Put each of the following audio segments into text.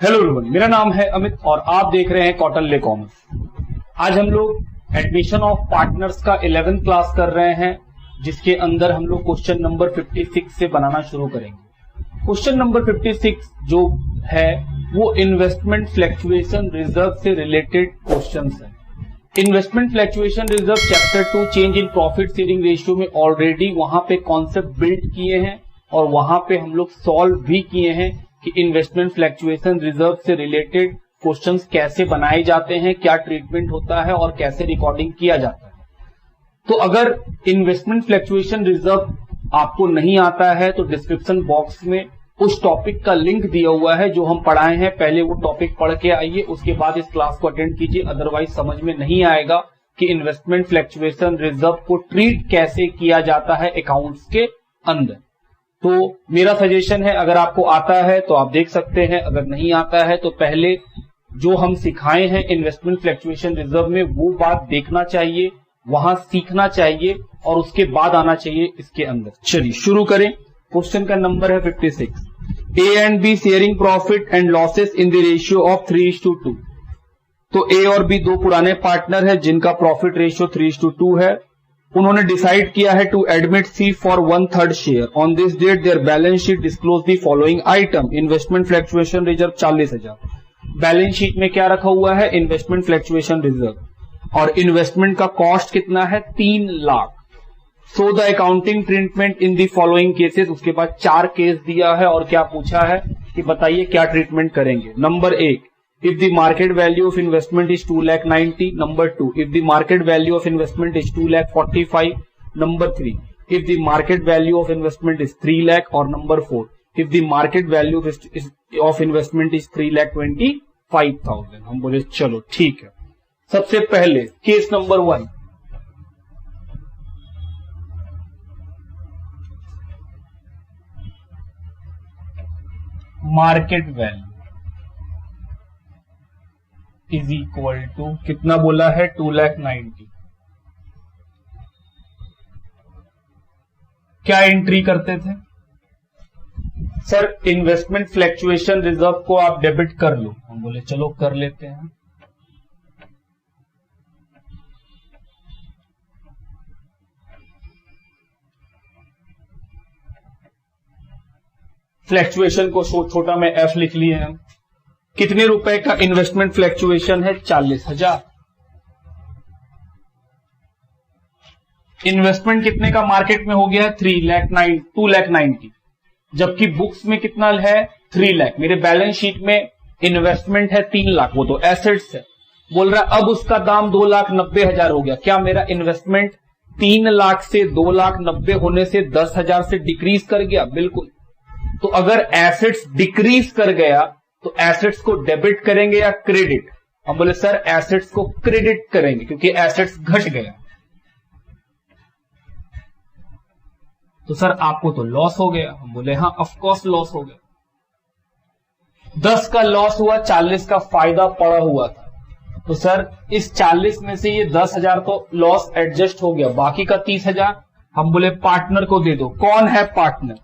Hello everyone, मेरा नाम है अमित और आप देख रहे हैं कौटिल्य कॉमर्स। आज हम लोग एडमिशन ऑफ पार्टनर्स का 11th क्लास कर रहे हैं, जिसके अंदर हम लोग क्वेश्चन नंबर 56 से बनाना शुरू करेंगे। क्वेश्चन नंबर 56 जो है वो इन्वेस्टमेंट फ्लक्चुएशन रिजर्व से रिलेटेड क्वेश्चंस है। Investment fluctuation reserve chapter 2 change in profit sharing ratio में ऑलरेडी वहां पे कॉन्सेप्ट बिल्ड किए हैं और वहां पे हम लोग सॉल्व भी किए हैं कि इन्वेस्टमेंट फ्लक्चुएशन रिजर्व से रिलेटेड क्वेश्चंस कैसे बनाए जाते हैं, क्या ट्रीटमेंट होता है और कैसे रिकॉर्डिंग किया जाता है। तो अगर इन्वेस्टमेंट फ्लक्चुएशन रिजर्व आपको नहीं आता है तो डिस्क्रिप्शन बॉक्स में उस टॉपिक का लिंक दिया हुआ है जो हम पढ़ाए हैं। पहले वो टॉपिक पढ़ के आइए, उसके बाद इस क्लास को अटेंड कीजिए, अदरवाइज समझ में नहीं आएगा कि इन्वेस्टमेंट फ्लक्चुएशन रिजर्व को ट्रीट कैसे किया जाता है अकाउंट्स के अंदर। तो मेरा सजेशन है, अगर आपको आता है तो आप देख सकते हैं, अगर नहीं आता है तो पहले जो हम सिखाए हैं इन्वेस्टमेंट फ्लक्चुएशन रिजर्व में वो बात देखना चाहिए, वहां सीखना चाहिए और उसके बाद आना चाहिए इसके अंदर। चलिए शुरू करें। क्वेश्चन का नंबर है 56। ए and be sharing profit and losses in the ratio of 3:2। तो ए और बी दो पुराने पार्टनर है जिनका प्रॉफिट रेशियो 3:2 है। उन्होंने डिसाइड किया है to admit C for 1/3 share. On this date their balance sheet disclose the following item. Investment fluctuation reserve 40,000। Balance sheet में क्या रखा हुआ है? Investment fluctuation reserve. और इन्वेस्टमेंट का कॉस्ट कितना है? 3 lakh. So the accounting treatment in the following cases. उसके बाद 4 केस दिया है और क्या पूछा है कि बताइए क्या ट्रीटमेंट करेंगे। Number 1, if the market value of investment is 2,90,000. Number 2, if the market value of investment is 2,45,000. Number 3, if the market value of investment is 3 lakh. और number 4, if the market value of investment is 3,25,000. हम बोले चलो ठीक है। सबसे पहले case number 1, market value is equal to कितना बोला है? 2,90,000। क्या एंट्री करते थे सर? इन्वेस्टमेंट फ्लक्चुएशन रिजर्व को आप डेबिट कर लो। हम बोले चलो कर लेते हैं। फ्लक्चुएशन को छोटा में एफ लिख लिए हम। कितने रुपए का इन्वेस्टमेंट फ्लक्चुएशन है? 40,000। इन्वेस्टमेंट कितने का मार्केट में हो गया? 2,90,000। जबकि बुक्स में कितना है? 3 लाख। मेरे बैलेंस शीट में इन्वेस्टमेंट है 3 लाख, वो तो एसेट्स है। बोल रहा अब उसका दाम 2,90,000 हो गया। क्या मेरा इन्वेस्टमेंट 3 लाख से 2,90,000 होने से 10,000 से डिक्रीज कर गया? बिल्कुल। तो अगर एसेट्स डिक्रीज कर गया तो एसेट्स को डेबिट करेंगे या क्रेडिट? हम बोले सर एसेट्स को क्रेडिट करेंगे क्योंकि एसेट्स घट गया। तो सर आपको तो लॉस हो गया। हम बोले हाँ ऑफ कोर्स लॉस हो गया। 10 का लॉस हुआ, 40 का फायदा पड़ा हुआ था। तो सर इस 40 में से ये 10,000 तो लॉस एडजस्ट हो गया, बाकी का 30,000 हम बोले पार्टनर को दे दो। कौन है पार्टनर?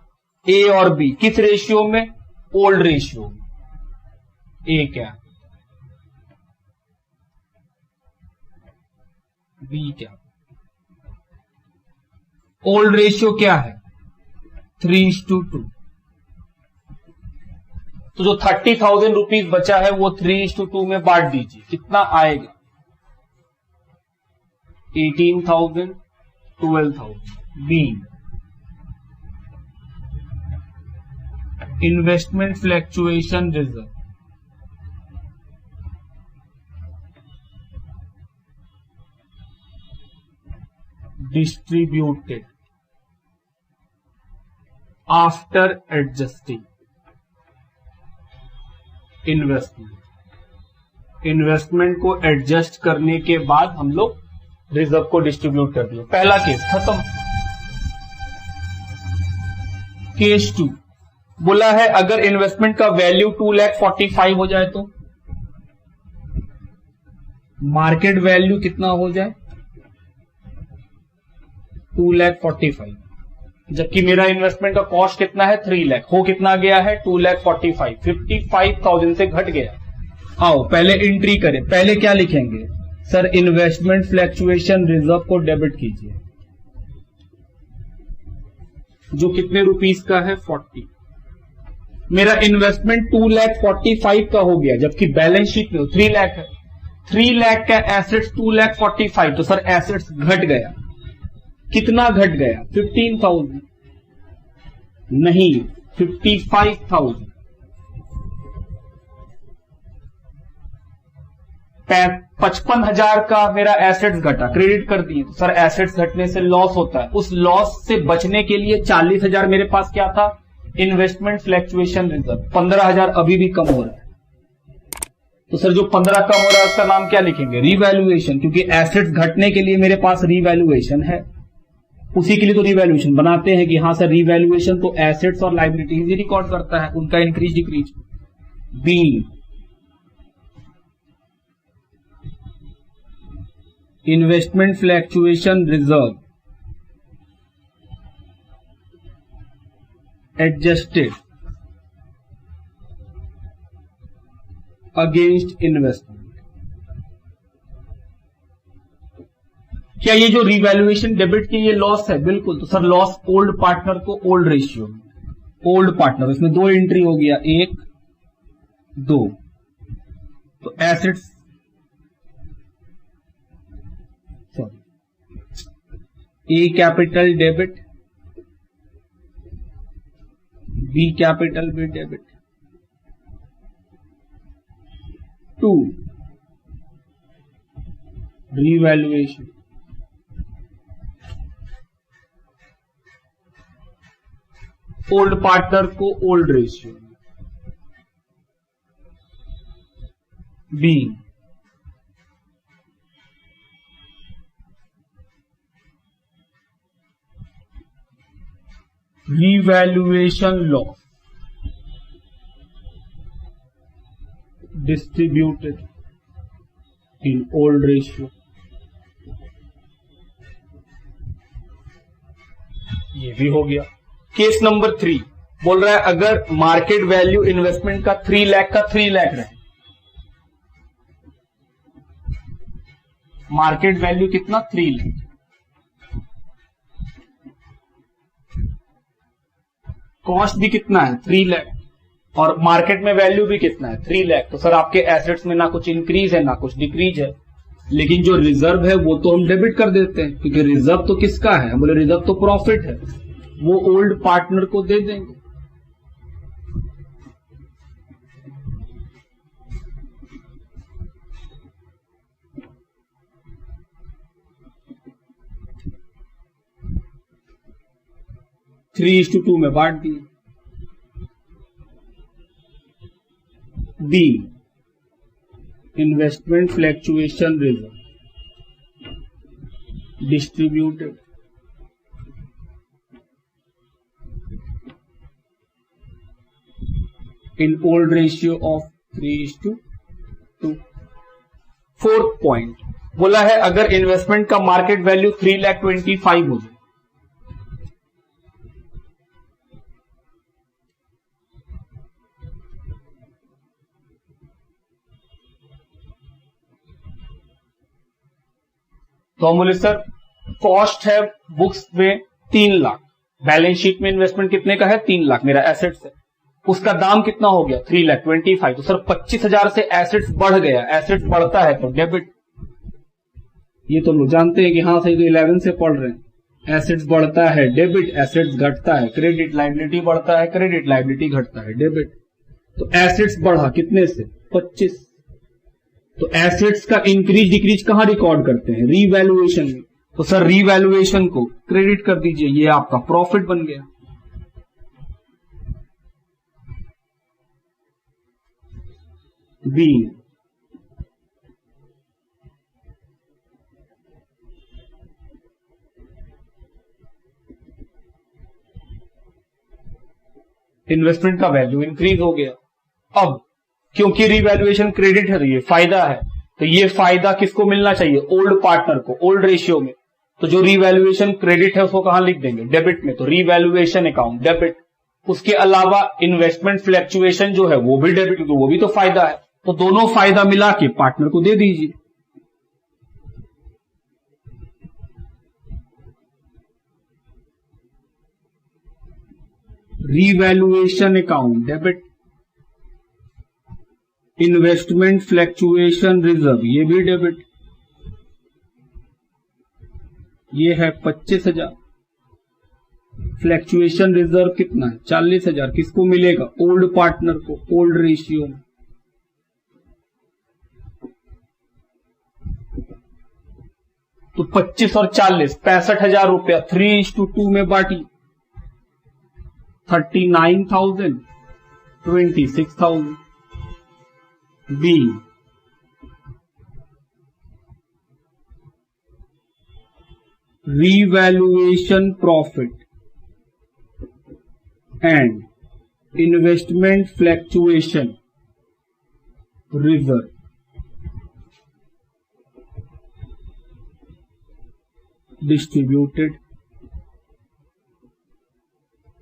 ए और बी। किस रेशियो में? ओल्ड रेशियो में। ए क्या, बी क्या? ओल्ड रेशियो क्या है? 3:2। तो जो 30,000 रुपीज बचा है वो 3:2 में बांट दीजिए। कितना आएगा? 18,000, 12,000। B, investment fluctuation reserve. Distributed after adjusting investment को एडजस्ट करने के बाद हम लोग रिजर्व को डिस्ट्रीब्यूट कर दिया। पहला केस खत्म। केस 2 बोला है अगर इन्वेस्टमेंट का वैल्यू 2,45,000 हो जाए तो मार्केट वैल्यू कितना हो जाए? 2,45,000। जबकि मेरा इन्वेस्टमेंट का कॉस्ट कितना है 3 लाख, हो कितना गया है 2,45,000, 55,000 से घट गया। आओ पहले एंट्री करें। पहले क्या लिखेंगे सर, इन्वेस्टमेंट फ्लैक्चुएशन रिजर्व को डेबिट कीजिए, जो कितने रुपीस का है 40। मेरा इन्वेस्टमेंट 2,45,000 का हो गया, जबकि बैलेंस शीट में 3 लाख है। 3 लाख का एसेट्स 2,45,000, तो सर एसेट्स घट गया। कितना घट गया 15,000 नहीं 55,000। 55,000 का मेरा एसेट्स घटा, क्रेडिट कर दिए, तो सर एसेट्स घटने से लॉस होता है। उस लॉस से बचने के लिए 40,000 मेरे पास क्या था, इन्वेस्टमेंट फ्लैक्चुएशन रिजर्व। 15,000 अभी भी कम हो रहा है, तो सर जो 15 कम हो रहा है उसका नाम क्या लिखेंगे, रीवैल्यूएशन, क्योंकि एसेट्स घटने के लिए मेरे पास रीवैल्यूएशन है। उसी के लिए तो रीवैल्यूएशन बनाते हैं कि हाँ सर रीवैल्यूएशन तो एसेट्स और लायबिलिटीज ही रिकॉर्ड करता है, उनका increase decrease. B, investment fluctuation reserve adjusted against investment. क्या ये जो रिवैल्यूएशन डेबिट की ये लॉस है, बिल्कुल। तो सर लॉस ओल्ड पार्टनर को ओल्ड रेशियो में, ओल्ड पार्टनर, इसमें 2 एंट्री हो गया, 1 2। तो assets A capital debit, B capital B debit. 2 revaluation, old partner को old ratio. B, revaluation loss distributed in old ratio। ये भी हो गया। केस नंबर 3 बोल रहा है अगर मार्केट वैल्यू इन्वेस्टमेंट का 3 लाख का 3 लाख रहे, मार्केट वैल्यू कितना 3 लाख, कॉस्ट भी कितना है 3 लाख, और मार्केट में वैल्यू भी कितना है 3 लाख। तो सर आपके एसेट्स में ना कुछ इंक्रीज है ना कुछ डिक्रीज है, लेकिन जो रिजर्व है वो तो हम डेबिट कर देते हैं, क्योंकि रिजर्व तो किसका है, हम बोले रिजर्व तो प्रॉफिट है, वो ओल्ड पार्टनर को दे देंगे। थ्री 3:2 में बांट दिए। बी, investment fluctuation reserve distributed in old ratio of 3:2। 4th point बोला है अगर इन्वेस्टमेंट का मार्केट वैल्यू 3,25,000 हो जाए, तो हम बोले सर कॉस्ट है बुक्स में 3 लाख, बैलेंस शीट में इन्वेस्टमेंट कितने का है 3 लाख, मेरा एसेट्स है, उसका दाम कितना हो गया 3,25,000। तो सर 25,000 से एसेट्स बढ़ गया, एसेट्स बढ़ता है तो डेबिट। ये तो लोग जानते हैं कि हाँ सही, तो 11 से पढ़ रहे हैं। एसेट्स बढ़ता है डेबिट, एसेट्स घटता है क्रेडिट, लायबिलिटी बढ़ता है क्रेडिट, लायबिलिटी घटता है डेबिट। तो एसेट्स बढ़ा कितने से 25। तो एसेट्स का इंक्रीज डिक्रीज कहां रिकॉर्ड करते हैं, रीवैल्यूएशन में। तो सर रीवैल्यूएशन को क्रेडिट कर दीजिए, ये आपका प्रॉफिट बन गया। बी, इन्वेस्टमेंट का वैल्यू इंक्रीज हो गया। अब क्योंकि रीवैल्यूएशन क्रेडिट है तो ये फायदा है, तो ये फायदा किसको मिलना चाहिए, ओल्ड पार्टनर को, ओल्ड रेशियो में। तो जो रीवैल्यूएशन क्रेडिट है उसको कहां लिख देंगे, डेबिट में, तो रीवैल्यूएशन अकाउंट डेबिट। उसके अलावा इन्वेस्टमेंट फ्लैक्चुएशन जो है वो भी डेबिट, क्योंकि वो भी तो फायदा है, तो दोनों फायदा मिला के पार्टनर को दे दीजिए। Revaluation account debit, investment fluctuation reserve ये भी डेबिट, ये है 25,000। फ्लैक्चुएशन रिजर्व कितना है, 40,000। किसको मिलेगा, ओल्ड पार्टनर को, ओल्ड रेशियो में। तो 25 और 40 65,000 रुपया 3:2 में बांटी, 39,000 26,000। बी revaluation profit and investment fluctuation reserve distributed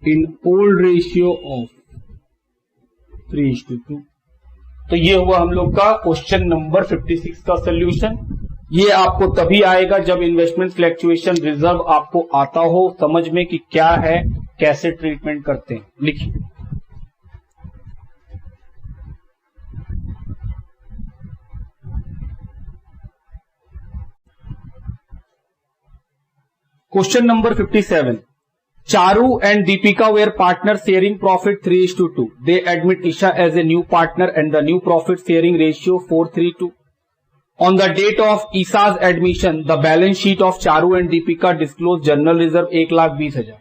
in old ratio of 3:2। तो ये हुआ हम लोग का क्वेश्चन नंबर 56 का सोल्यूशन। ये आपको तभी आएगा जब इन्वेस्टमेंट फ्लैक्चुएशन रिजर्व आपको आता हो समझ में कि क्या है, कैसे ट्रीटमेंट करते हैं। लिखिए, question number 57। Charu and Deepika were partners sharing profit 3:2. They admit Isha as a new partner and the new profit sharing ratio 4:3:2. On the date of Isha's admission, the balance sheet of Charu and Deepika disclosed general reserve 1,20,000।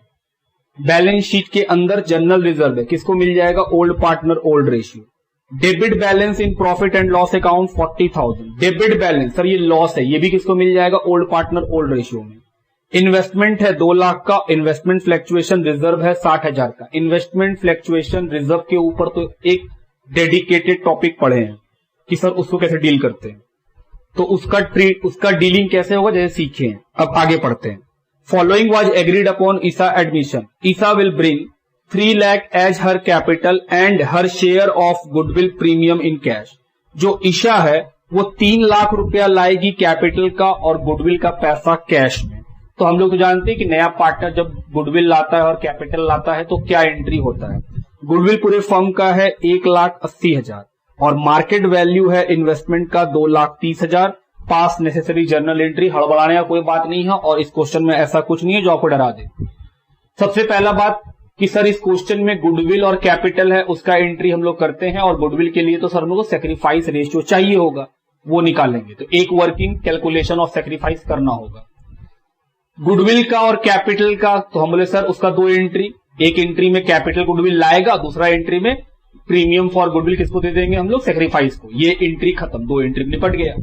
Balance sheet के अंदर general reserve है, किसको मिल जाएगा, old partner, old ratio. Debit balance in profit and loss account 40,000। Debit balance sir ये loss है, ये भी किसको मिल जाएगा, ओल्ड पार्टनर, ओल्ड रेशियो में। इन्वेस्टमेंट है 2 लाख का, इन्वेस्टमेंट फ्लैक्चुएशन रिजर्व है 60,000 का। इन्वेस्टमेंट फ्लैक्चुएशन रिजर्व के ऊपर तो एक डेडिकेटेड टॉपिक पढ़े हैं कि सर उसको कैसे डील करते हैं, तो उसका डीलिंग कैसे होगा जैसे सीखे हैं। अब आगे पढ़ते हैं। Following was agreed upon Isha admission. Isha will bring 3 lakh as her capital and her share of goodwill premium in cash. जो ईशा है वो 3 लाख रुपया लाएगी कैपिटल का और गुडविल का पैसा कैश में। तो हम लोग तो जानते हैं कि नया पार्टनर जब गुडविल लाता है और कैपिटल लाता है तो क्या एंट्री होता है। गुडविल पूरे फर्म का है 1,80,000 और मार्केट वैल्यू है इन्वेस्टमेंट का 2,30,000। पास नेसेसरी जर्नल एंट्री, हड़बड़ाने का कोई बात नहीं है और इस क्वेश्चन में ऐसा कुछ नहीं है जो आपको डरा दे। सबसे पहला बात कि सर इस क्वेश्चन में गुडविल और कैपिटल है उसका एंट्री हम लोग करते हैं और गुडविल के लिए तो सर हम लोग को सेक्रीफाइस रेशियो चाहिए होगा, वो निकालेंगे। तो एक वर्किंग कैलकुलेशन ऑफ सेक्रीफाइस करना होगा। गुडविल का और कैपिटल का तो हम बोले सर उसका 2 एंट्री, एक एंट्री में कैपिटल गुडविल लाएगा, दूसरा एंट्री में प्रीमियम फॉर गुडविल किसको दे देंगे हम लोग, सेक्रीफाइस को। ये एंट्री खत्म, 2 एंट्री निपट गया।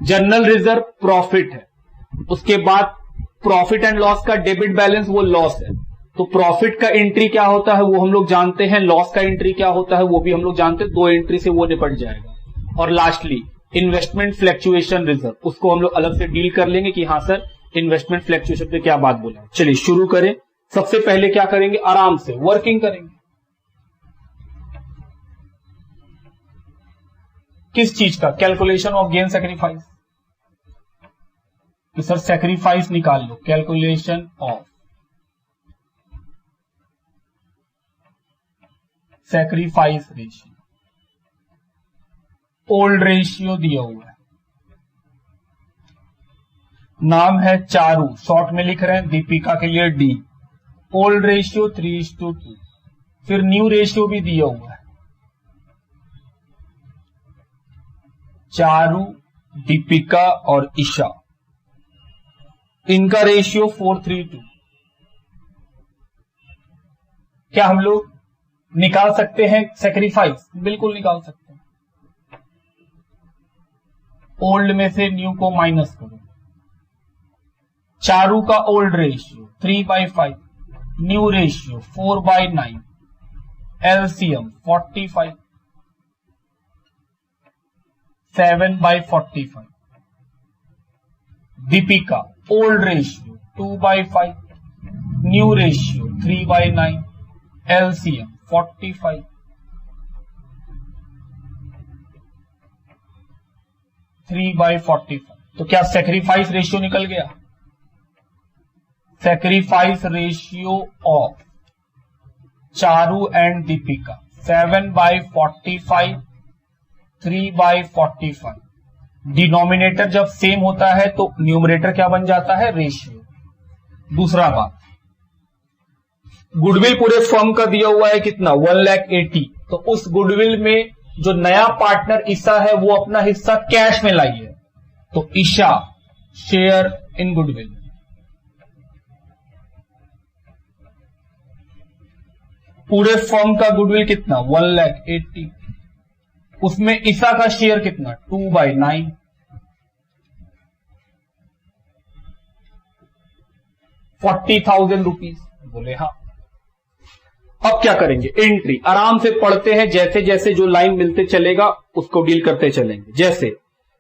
जनरल रिजर्व प्रॉफिट है, उसके बाद प्रॉफिट एंड लॉस का डेबिट बैलेंस वो लॉस है, तो प्रॉफिट का एंट्री क्या होता है वो हम लोग जानते हैं, लॉस का एंट्री क्या होता है वो भी हम लोग जानते हैं। 2 एंट्री से वो निपट जाएगा। और लास्टली इन्वेस्टमेंट फ्लैक्चुएशन रिजर्व, उसको हम लोग अलग से डील कर लेंगे कि हाँ सर इन्वेस्टमेंट फ्लैक्चुएशन पे क्या बात बोला। चलिए शुरू करें। सबसे पहले क्या करेंगे, आराम से वर्किंग करेंगे। किस चीज का, कैलकुलेशन ऑफ गेन सेक्रीफाइस। तो सर सेक्रीफाइस निकाल लो, calculation of sacrifice ratio. Old ratio दिया हुआ है, नाम है चारू, शॉर्ट में लिख रहे हैं, दीपिका के लिए डी। Old ratio 3:2। फिर न्यू रेशियो भी दिया हुआ है, चारू, दीपिका और ईशा, इनका रेशियो 4:3:2। क्या हम लोग निकाल सकते हैं सेक्रीफाइस? बिल्कुल निकाल सकते हैं। ओल्ड में से न्यू को माइनस करो। चारू का old ratio 3/5, new ratio 4/9, LCM 45, 7/45, Deepika old ratio 2/5, new ratio 3/9, LCM 45, 3/45। तो क्या सेक्रीफाइस रेशियो निकल गया? Sacrifice ratio of Charu and Deepika 7/45, 3/45। Denominator जब सेम होता है तो न्यूमरेटर क्या बन जाता है? रेशियो। दूसरा बात, गुडविल पूरे फर्म का दिया हुआ है कितना? 1,80,000। तो उस गुडविल में जो नया पार्टनर ईशा है वो अपना हिस्सा कैश में लाई है, तो ईशा शेयर इन गुडविल। पूरे फर्म का गुडविल कितना? 1,80,000। उसमें ईशा का शेयर कितना? 2/9। 40,000 रुपीज। बोले हाँ। अब क्या करेंगे? एंट्री आराम से पढ़ते हैं, जैसे जैसे जो लाइन मिलते चलेगा उसको डील करते चलेंगे। जैसे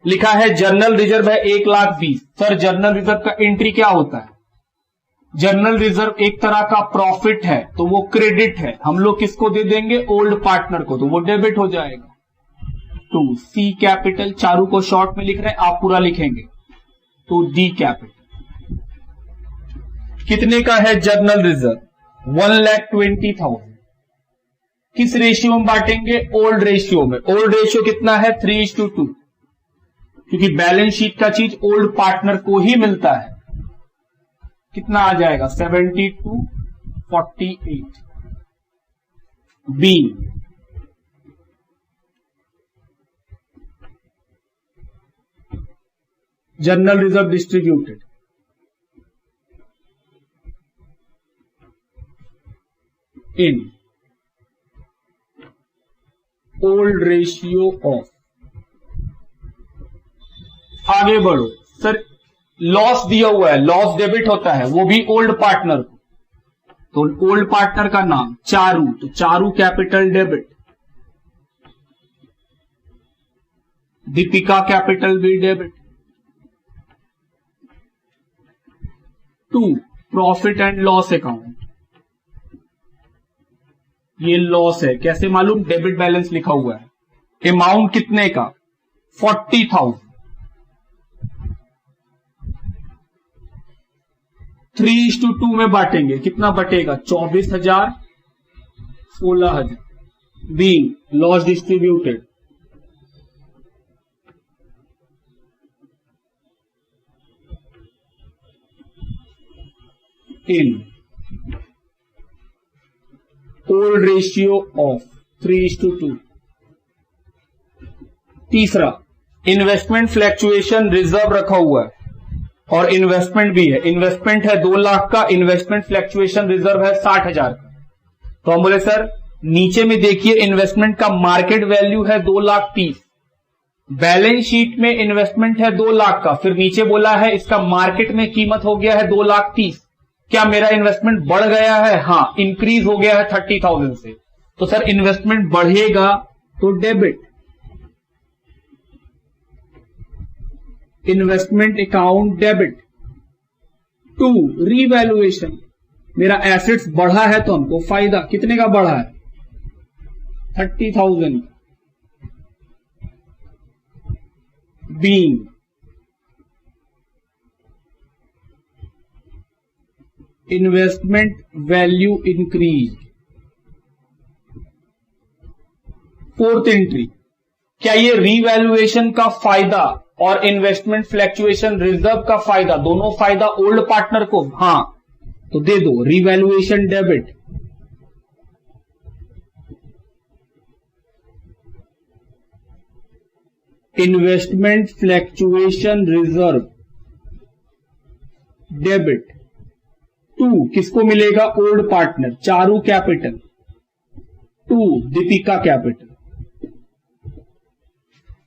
लिखा है जर्नल रिजर्व है 1,20,000। सर जर्नल रिजर्व का एंट्री क्या होता है? जर्नल रिजर्व एक तरह का प्रॉफिट है तो वो क्रेडिट है, हम लोग किसको दे देंगे? ओल्ड पार्टनर को, तो वो डेबिट हो जाएगा। टू सी कैपिटल, चारू को शॉर्ट में लिख रहे हैं, आप पूरा लिखेंगे। To D capital. कितने का है जर्नल रिजर्व? 1,20,000। किस रेशियो में बांटेंगे? ओल्ड रेशियो में। ओल्ड रेशियो कितना है? 3:2, क्योंकि बैलेंस शीट का चीज ओल्ड पार्टनर को ही मिलता है। कितना आ जाएगा? 72/48। बी general reserve distributed in old ratio of. आगे बढ़ो सर, लॉस दिया हुआ है, लॉस डेबिट होता है, वो भी ओल्ड पार्टनर को। तो ओल्ड पार्टनर का नाम चारू, तो Charu capital debit. Deepika capital भी debit. To profit and loss account, ये लॉस है, कैसे मालूम? डेबिट बैलेंस लिखा हुआ है। अमाउंट कितने का? 40,000। 3:2 में बांटेंगे, कितना बटेगा? 24,000, 16,000। बी loss distributed in old ratio of 3:2। तीसरा, इन्वेस्टमेंट फ्लैक्चुएशन रिजर्व रखा हुआ है और इन्वेस्टमेंट भी है। इन्वेस्टमेंट है 2 लाख का, इन्वेस्टमेंट फ्लैक्चुएशन रिजर्व है 60,000 का। तो हम बोले सर नीचे में देखिए, इन्वेस्टमेंट का मार्केट वैल्यू है 2,30,000, बैलेंस शीट में इन्वेस्टमेंट है 2 लाख का, फिर नीचे बोला है इसका मार्केट में कीमत हो गया है 2,30,000। क्या मेरा इन्वेस्टमेंट बढ़ गया है? हाँ, इंक्रीज हो गया है 30,000 से। तो सर इन्वेस्टमेंट बढ़ेगा तो debit. Investment account debit. To revaluation, मेरा एसेट्स बढ़ा है तो हमको फायदा। कितने का बढ़ा है? 30,000। Being investment value increase. Fourth entry, क्या ये रीवैल्यूएशन का फायदा और इन्वेस्टमेंट फ्लैक्चुएशन रिजर्व का फायदा, दोनों फायदा ओल्ड पार्टनर को? हाँ, तो दे दो revaluation debit. Investment fluctuation reserve debit. To किसको मिलेगा? Old partner, Charu capital. To Deepika capital.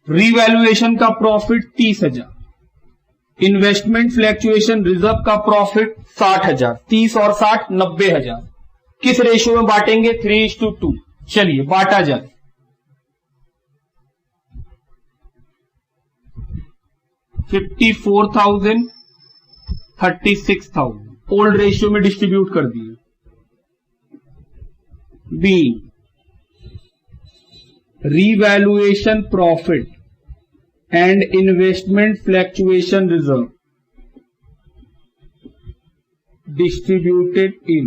Revaluation का प्रॉफिट 30,000, इन्वेस्टमेंट फ्लैक्चुएशन रिजर्व का प्रॉफिट 60,000। 30 और 60 90,000। किस रेशियो में बांटेंगे? 3:2। चलिए बांटा जाए। 54,000 36,000 ओल्ड रेशियो में डिस्ट्रीब्यूट कर दिए। बी, revaluation profit and investment fluctuation reserve distributed in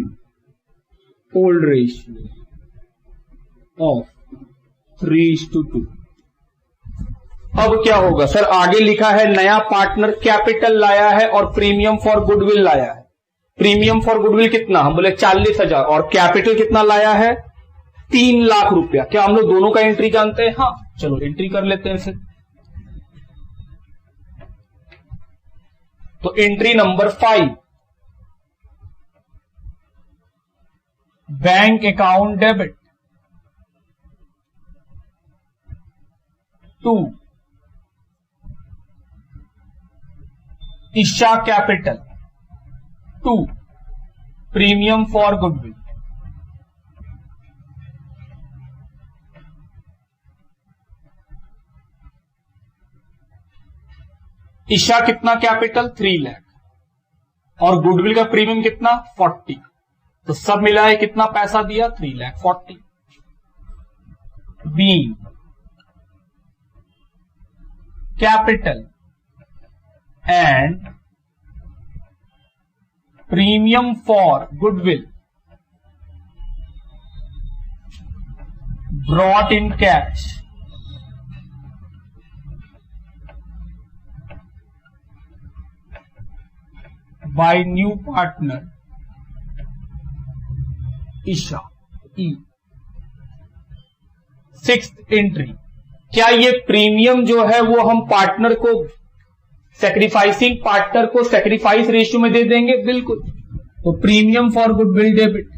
old ratio of 3:2। अब क्या होगा सर, आगे लिखा है नया पार्टनर कैपिटल लाया है और प्रीमियम फॉर गुडविल लाया है। प्रीमियम फॉर गुडविल कितना, हम बोले 40,000, और कैपिटल कितना लाया है 3 लाख रुपया। क्या हम लोग दोनों का एंट्री जानते हैं? हाँ, चलो एंट्री कर लेते हैं फिर। तो entry number 5, bank account debit to Isha capital to premium for goodwill. Isha कितना कैपिटल 3 लाख और गुडविल का प्रीमियम कितना 40, तो सब मिला है कितना पैसा दिया 3,40,000। बी, capital and premium for goodwill brought in cash by new partner Isha. E 6th entry, क्या ये प्रीमियम जो है वो हम पार्टनर को सैक्रिफाइसिंग पार्टनर को सैक्रिफाइस रेशियो में दे देंगे? बिल्कुल। तो प्रीमियम फॉर गुडविल डेबिट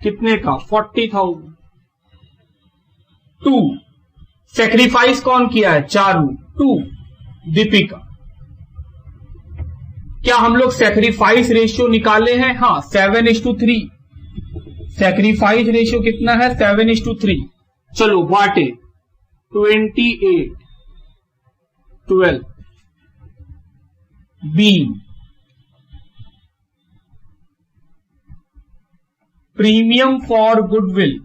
कितने का 40,000 टू सैक्रिफाइस कौन किया है चारू टू दीपिका। क्या हम लोग सैक्रिफाइस रेशियो निकाले हैं? हाँ, 7:3। सैक्रिफाइस रेशियो कितना है 7:3। चलो बांटे 28 12। बी, premium for goodwill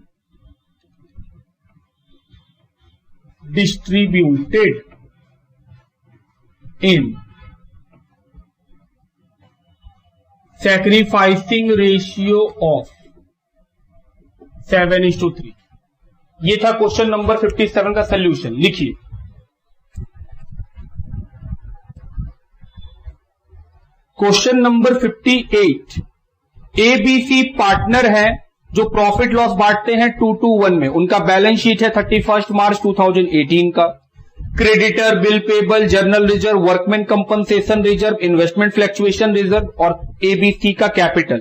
distributed in sacrificing ratio of 7:3। ये था क्वेश्चन नंबर 57 का सॉल्यूशन। लिखिए, क्वेश्चन नंबर 58, एबीसी पार्टनर है जो प्रॉफिट लॉस बांटते हैं 2:1 में। उनका बैलेंस शीट है 31 मार्च 2018 का। Creditor, bill payable, journal reserve, workman compensation reserve, investment fluctuation reserve और एबीसी का कैपिटल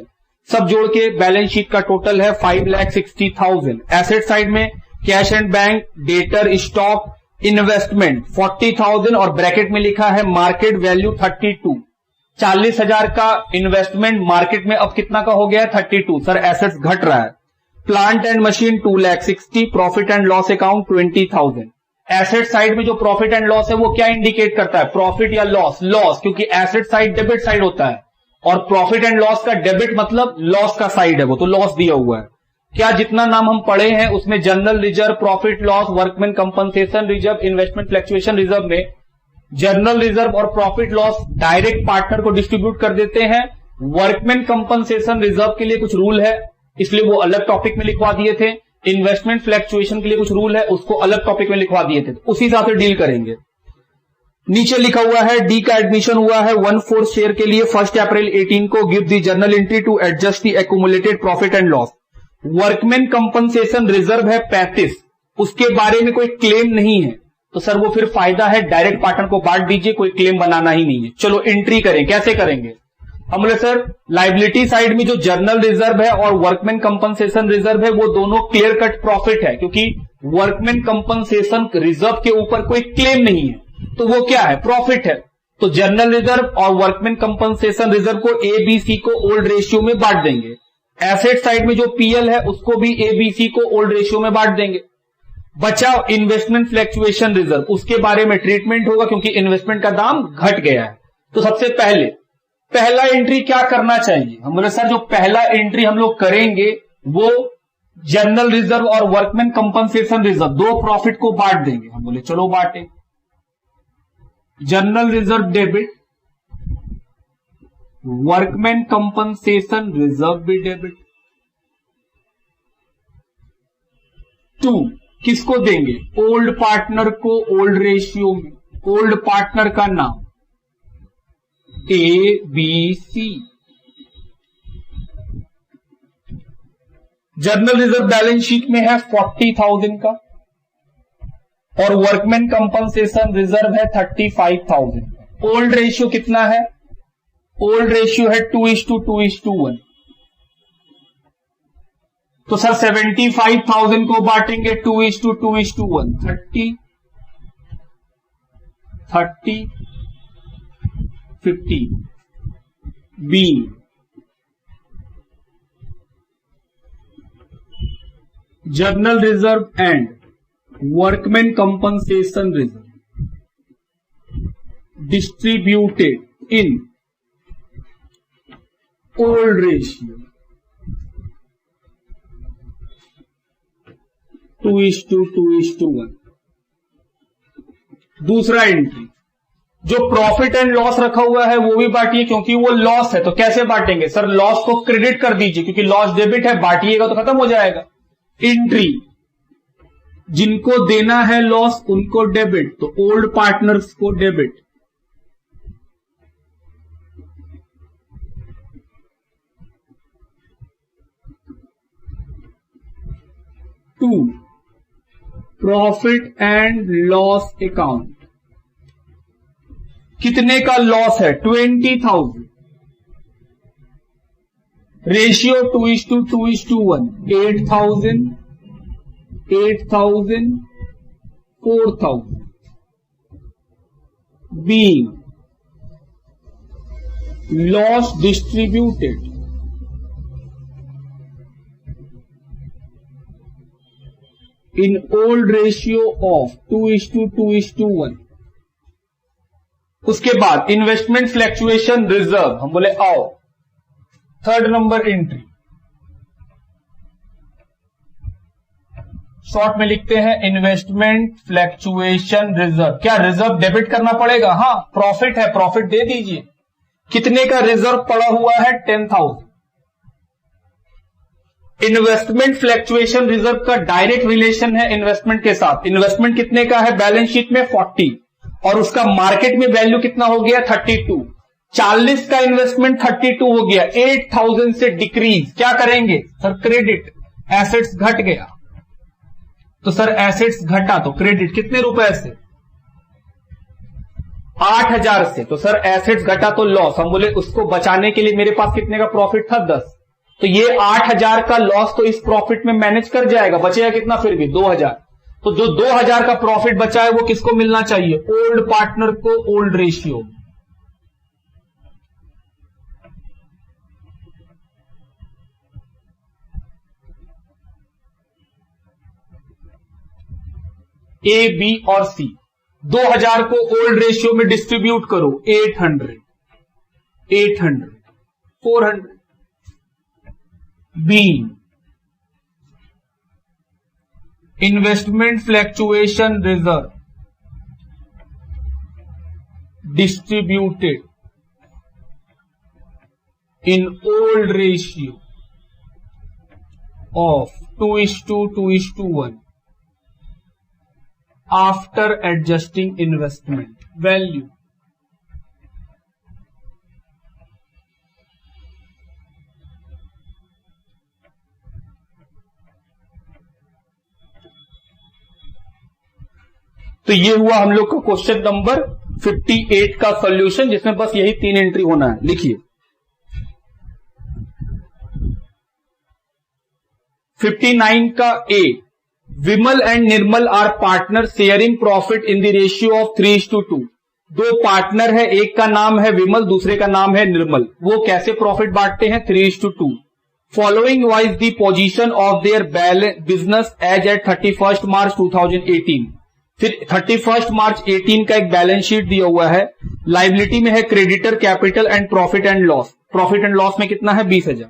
सब जोड़ के बैलेंस शीट का टोटल है 5,60,000। एसेट साइड में cash and bank, debtor, stock, investment 40,000 और ब्रैकेट में लिखा है मार्केट वैल्यू 32। 40,000 का इन्वेस्टमेंट मार्केट में अब कितना का हो गया है 32। सर एसेट्स घट रहा है। Plant and machine 2,60,000, profit and loss account 20,000। Asset side में जो प्रॉफिट एंड लॉस है वो क्या इंडिकेट करता है, प्रॉफिट या लॉस? लॉस, क्योंकि एसेट साइड डेबिट साइड होता है और प्रॉफिट एंड लॉस का डेबिट मतलब लॉस का साइड है, वो तो लॉस दिया हुआ है। क्या जितना नाम हम पढ़े हैं उसमें general reserve, profit loss, workman compensation reserve, investment fluctuation reserve में जनरल रिजर्व और प्रॉफिट लॉस डायरेक्ट पार्टनर को डिस्ट्रीब्यूट कर देते हैं। वर्कमैन कंपनसेशन रिजर्व के लिए कुछ रूल है, इसलिए वो अलग टॉपिक में लिखवा दिए थे। इन्वेस्टमेंट फ्लैक्चुएशन के लिए कुछ रूल है, उसको अलग टॉपिक में लिखवा दिए थे, उसी हिसाब से डील करेंगे। नीचे लिखा हुआ है डी का एडमिशन हुआ है 1/4 शेयर के लिए 1 अप्रैल 18 को। Give the journal entry to adjust the accumulated profit and loss. Workman compensation reserve है 35, उसके बारे में कोई क्लेम नहीं है, तो सर वो फिर फायदा है डायरेक्ट पार्टनर को बांट दीजिए, कोई क्लेम बनाना ही नहीं है। चलो एंट्री करें, कैसे करेंगे? हम बोले सर लाइबिलिटी साइड में जो जर्नल रिजर्व है और वर्कमैन कंपनसेशन रिजर्व है वो दोनों क्लियर कट प्रॉफिट है, क्योंकि वर्कमैन कंपनसेशन रिजर्व के ऊपर कोई क्लेम नहीं है, तो वो क्या है, प्रॉफिट है। तो जर्नल रिजर्व और वर्कमैन कंपनसेशन रिजर्व को ए बी सी को ओल्ड रेशियो में बांट देंगे। एसेट साइड में जो पीएल है उसको भी एबीसी को ओल्ड रेशियो में बांट देंगे। बचा इन्वेस्टमेंट फ्लैक्चुएशन रिजर्व, उसके बारे में ट्रीटमेंट होगा क्योंकि इन्वेस्टमेंट का दाम घट गया है। तो सबसे पहले पहला एंट्री क्या करना चाहिए? हम बोले सर जो पहला एंट्री हम लोग करेंगे वो जनरल रिजर्व और वर्कमैन कंपनसेशन रिजर्व, दो प्रॉफिट को बांट देंगे। हम बोले चलो बांटे, general reserve debit, workman compensation reserve भी डेबिट। 2 किसको देंगे? ओल्ड पार्टनर को ओल्ड रेशियो में। ओल्ड पार्टनर का नाम A B C. General reserve balance sheet में है 40,000 का और वर्कमैन कंपनसेशन रिजर्व है 35,000। ओल्ड रेशियो कितना है? ओल्ड रेशियो है 2:2:1। तो सर 75,000 को बांटेंगे 2:2:1, 30, 50 बी। General reserve and workman compensation reserve distributed in old ratio 2:2:1। दूसरा एंट्री जो प्रॉफिट एंड लॉस रखा हुआ है वो भी बांटिए क्योंकि वो लॉस है। तो कैसे बांटेंगे? सर लॉस को क्रेडिट कर दीजिए क्योंकि लॉस डेबिट है, बांटिएगा तो खत्म हो जाएगा। एंट्री जिनको देना है लॉस उनको डेबिट, तो ओल्ड पार्टनर्स को debit. To profit and loss account, कितने का लॉस है? 20,000। Ratio 2:2:1, 8,000, 8,000, 4,000 being loss distributed in old ratio of 2:2:1। उसके बाद इन्वेस्टमेंट फ्लैक्चुएशन रिजर्व, हम बोले आओ थर्ड नंबर एंट्री शॉर्ट में लिखते हैं इन्वेस्टमेंट फ्लैक्चुएशन रिजर्व। क्या रिजर्व डेबिट करना पड़ेगा? हाँ, प्रॉफिट है, प्रॉफिट दे दीजिए। कितने का रिजर्व पड़ा हुआ है? 10,000। इन्वेस्टमेंट फ्लैक्चुएशन रिजर्व का डायरेक्ट रिलेशन है इन्वेस्टमेंट के साथ। इन्वेस्टमेंट कितने का है? बैलेंस शीट में 40 और उसका मार्केट में वैल्यू कितना हो गया? 32। 40 का इन्वेस्टमेंट 32 हो गया, 8,000 से डिक्रीज। क्या करेंगे? सर क्रेडिट, एसेट्स घट गया। तो सर एसेट्स घटा तो क्रेडिट कितने रुपए से? 8,000 से। तो सर एसेट्स घटा तो लॉस। हम बोले उसको बचाने के लिए मेरे पास कितने का प्रॉफिट था? 10। तो ये 8,000 का लॉस तो इस प्रॉफिट में मैनेज कर जाएगा। बचेगा कितना फिर भी? 2,000। तो जो 2,000 का प्रॉफिट बचा है वो किसको मिलना चाहिए? ओल्ड पार्टनर को ओल्ड रेशियो। ए, बी और सी 2,000 को ओल्ड रेशियो में डिस्ट्रीब्यूट करो। 800, 800, 400 बी investment fluctuation reserve distributed in old ratio of 2:2:1 after adjusting investment value. तो ये हुआ हम लोग का क्वेश्चन नंबर 58 का सॉल्यूशन, जिसमें बस यही 3 एंट्री होना है। लिखिए 59 का A, Vimal and Nirmal are partner sharing profit in the ratio of 3:2। 2 partner है, एक का नाम है विमल, दूसरे का नाम है निर्मल। वो कैसे प्रॉफिट बांटते हैं? 3:2। Following was the position of their business as at 31 March 2018। फिर 31 मार्च 18 का एक बैलेंस शीट दिया हुआ है। लाइबिलिटी में है creditor, capital and profit and loss. Profit and loss में कितना है? 20,000।